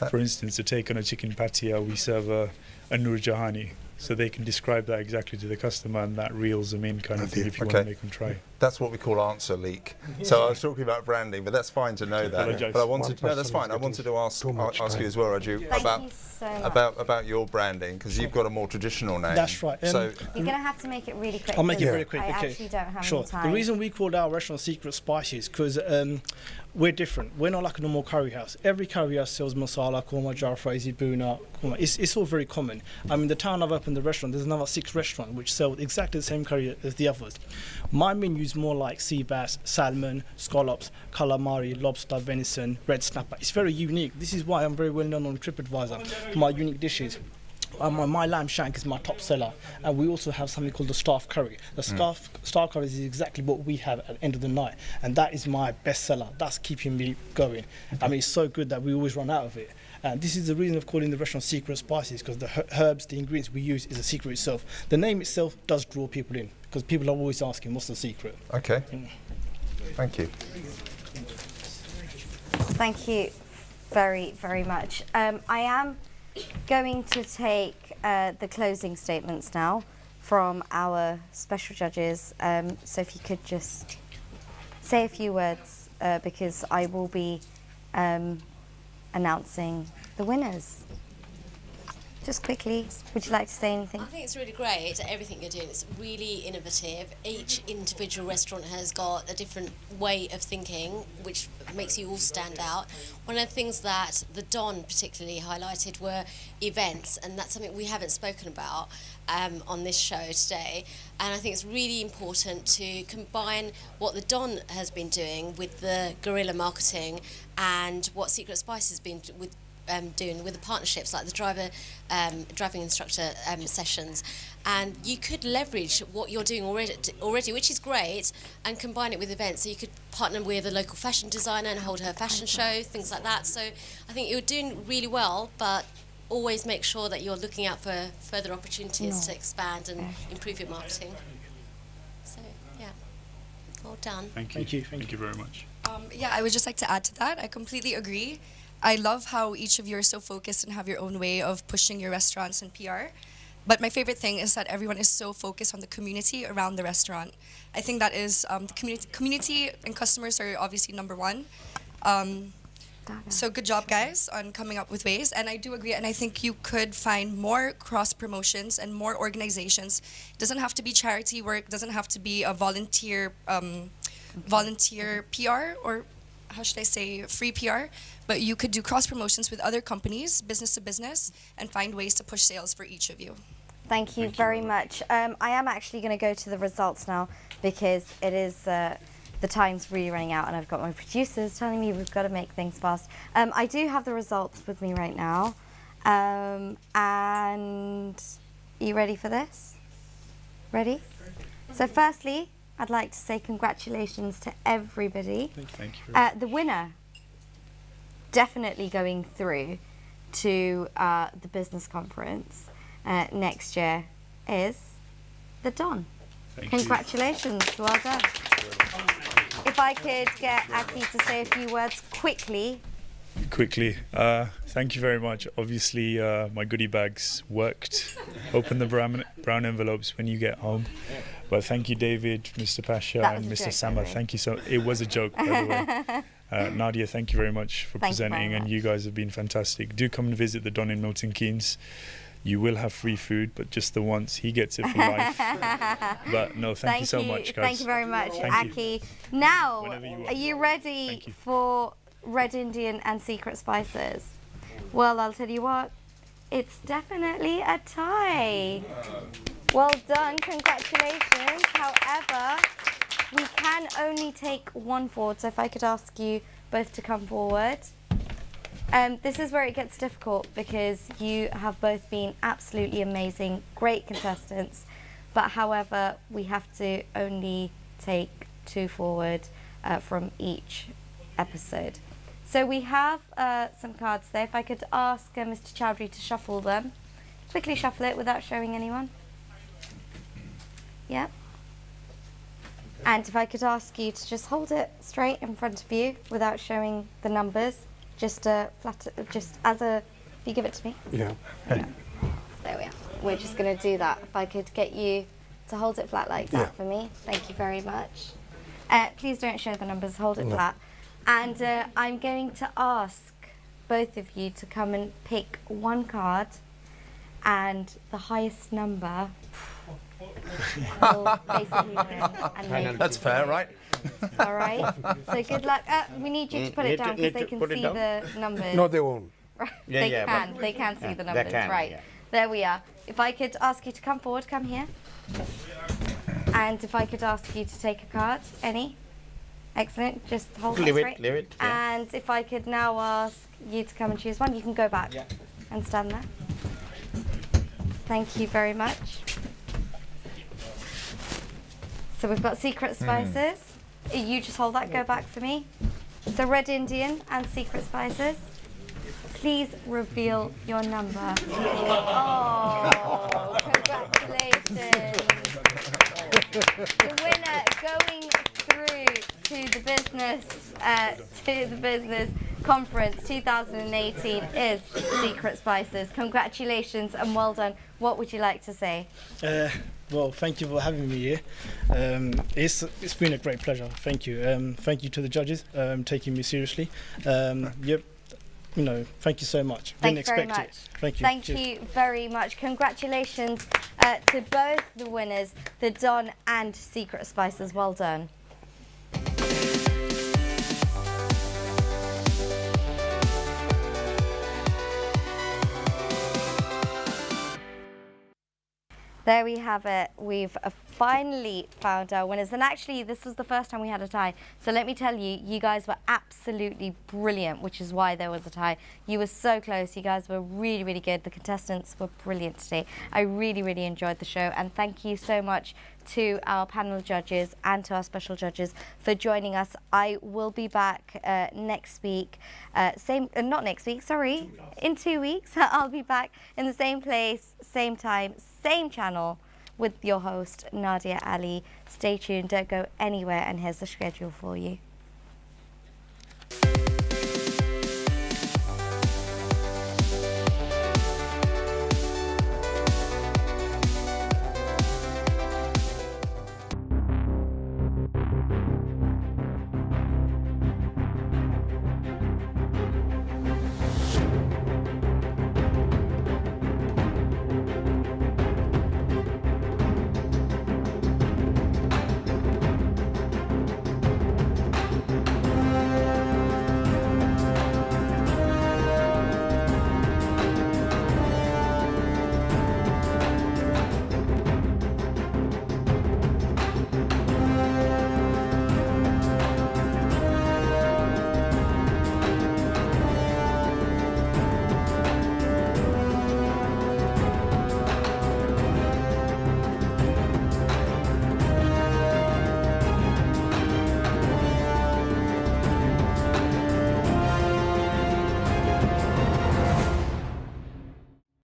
for instance, to take on a chicken patia, we serve a Nur Jahani, so they can describe that exactly to the customer, and that reels them in, kind of thing, if you want to make them try. That's what we call answer leak. So I was talking about branding, but that's fine to know that. But I wanted, no, that's fine. I wanted to ask you as well, Raju, about your branding, because you've got a more traditional name. That's right. So you're going to have to make it really quick. I'll make it very quick. I actually don't have any time. The reason we called our restaurant Secret Spices because we're different. We're not like a normal curry house. Every curry house sells masala, korma, jalfrezi, buna, korma. It's all very common. I mean, the town I've opened the restaurant, there's another 6 restaurants which sell exactly the same curry as the others. My menu is more like sea bass, salmon, scallops, calamari, lobster, venison, red snapper. It's very unique. This is why I'm very well known on TripAdvisor for my unique dishes. My lamb shank is my top seller, and we also have something called the staff curry. The staff curry is exactly what we have at the end of the night, and that is my best seller. That's keeping me going. I mean, it's so good that we always run out of it. And this is the reason of calling the restaurant Secret Spices, because the herbs, the ingredients we use is a secret itself. The name itself does draw people in, because people are always asking, what's the secret? Okay. Thank you. Thank you very, very much. I am going to take the closing statements now from our special judges. So if you could just say a few words, because I will be announcing the winners. Just quickly, would you like to say anything? I think it's really great, everything you're doing. It's really innovative. Each individual restaurant has got a different way of thinking, which makes you all stand out. One of the things that the Don particularly highlighted were events, and that's something we haven't spoken about on this show today. And I think it's really important to combine what the Don has been doing with the guerrilla marketing and what Secret Spice has been doing with the partnerships like the driving instructor sessions, and you could leverage what you're doing already, which is great, and combine it with events. So you could partner with a local fashion designer and hold her fashion show, things like that. So I think you're doing really well, but always make sure that you're looking out for further opportunities to expand and improve your marketing. So yeah, well done. Thank you. Thank you very much. Yeah, I would just like to add to that. I completely agree. I love how each of you are so focused and have your own way of pushing your restaurants and PR. But my favorite thing is that everyone is so focused on the community around the restaurant. I think that is the community and customers are obviously number one. So good job, guys, on coming up with ways. And I do agree, and I think you could find more cross promotions and more organizations. It doesn't have to be charity work, doesn't have to be a volunteer PR, or how should I say, free PR, but you could do cross promotions with other companies, business to business, and find ways to push sales for each of you. Thank you very much. I am actually going to go to the results now, because it is the time's really running out, and I've got my producers telling me we've got to make things fast. I do have the results with me right now, and are you ready for this? Ready? So firstly, I'd like to say congratulations to everybody. Thank you. The winner, definitely going through to the business conference next year, is the Don. Congratulations, well done. If I could get Aki to say a few words quickly. Thank you very much. Obviously, my goodie bags worked. Open the brown envelopes when you get home. But thank you, David, Mr. Pasha, That and was a Mr. joke, Sama. by the way. Thank you so. It was a joke, by the way. Nadia, thank you very much for Thank you very presenting, and much. you guys have been fantastic. Do come and visit the Don in Milton Keynes. You will have free food, but just the once. He gets it for life. But no, thank you so much, guys. Thank you very much, Thank you. Aki. Now, Whenever you are you ready for Red Indian and Secret Spices? Well, I'll tell you what, it's definitely a tie. Well done, congratulations. However, we can only take one forward, so if I could ask you both to come forward. This is where it gets difficult because you have both been absolutely amazing, great contestants, but however, we have to only take two forward from each episode. So we have some cards there. If I could ask Mr. Chowdhury to shuffle them. Quickly shuffle it without showing anyone. Yep. And if I could ask you to just hold it straight in front of you without showing the numbers. Just just as a, if you give it to me. Yeah. There we are. We're just going to do that. If I could get you to hold it flat like that for me. Thank you very much. Please don't show the numbers, hold it flat. And I'm going to ask both of you to come and pick one card, and the highest number will basically win. And make That's fair, right? All right. So good luck. We need you to put it down because they can see the numbers. No, they won't. They can see the numbers. Right. yeah. There we are. If I could ask you to come forward, come here. And if I could ask you to take a card, any? Excellent. Just hold it straight. Leave it. Yeah. And if I could now ask you to come and choose one, you can go back and stand there. Thank you very much. So we've got Secret Spices. You just hold that, go back for me. So Red Indian and Secret Spices. Please reveal your number. Oh, congratulations. The winner going through to the business conference 2018 is Secret Spices. Congratulations and well done. What would you like to say? Well, thank you for having me here. It's been a great pleasure. Thank you. Thank you to the judges taking me seriously. Yep. You know, thank you so much. Thank Didn't you very expect much. it. Thank you. Thank Cheers. you very much. Congratulations to both the winners, the Don and Secret Spices. Well done. There we have it. We've finally found our winners. And actually, this was the first time we had a tie. So let me tell you, you guys were absolutely brilliant, which is why there was a tie. You were so close. You guys were really, really good. The contestants were brilliant today. I really, really enjoyed the show. And thank you so much to our panel judges and to our special judges for joining us. I will be back next week. Not next week, sorry. In 2 weeks, I'll be back in the same place, same time, same channel with your host, Nadia Ali. Stay tuned, don't go anywhere, and here's the schedule for you.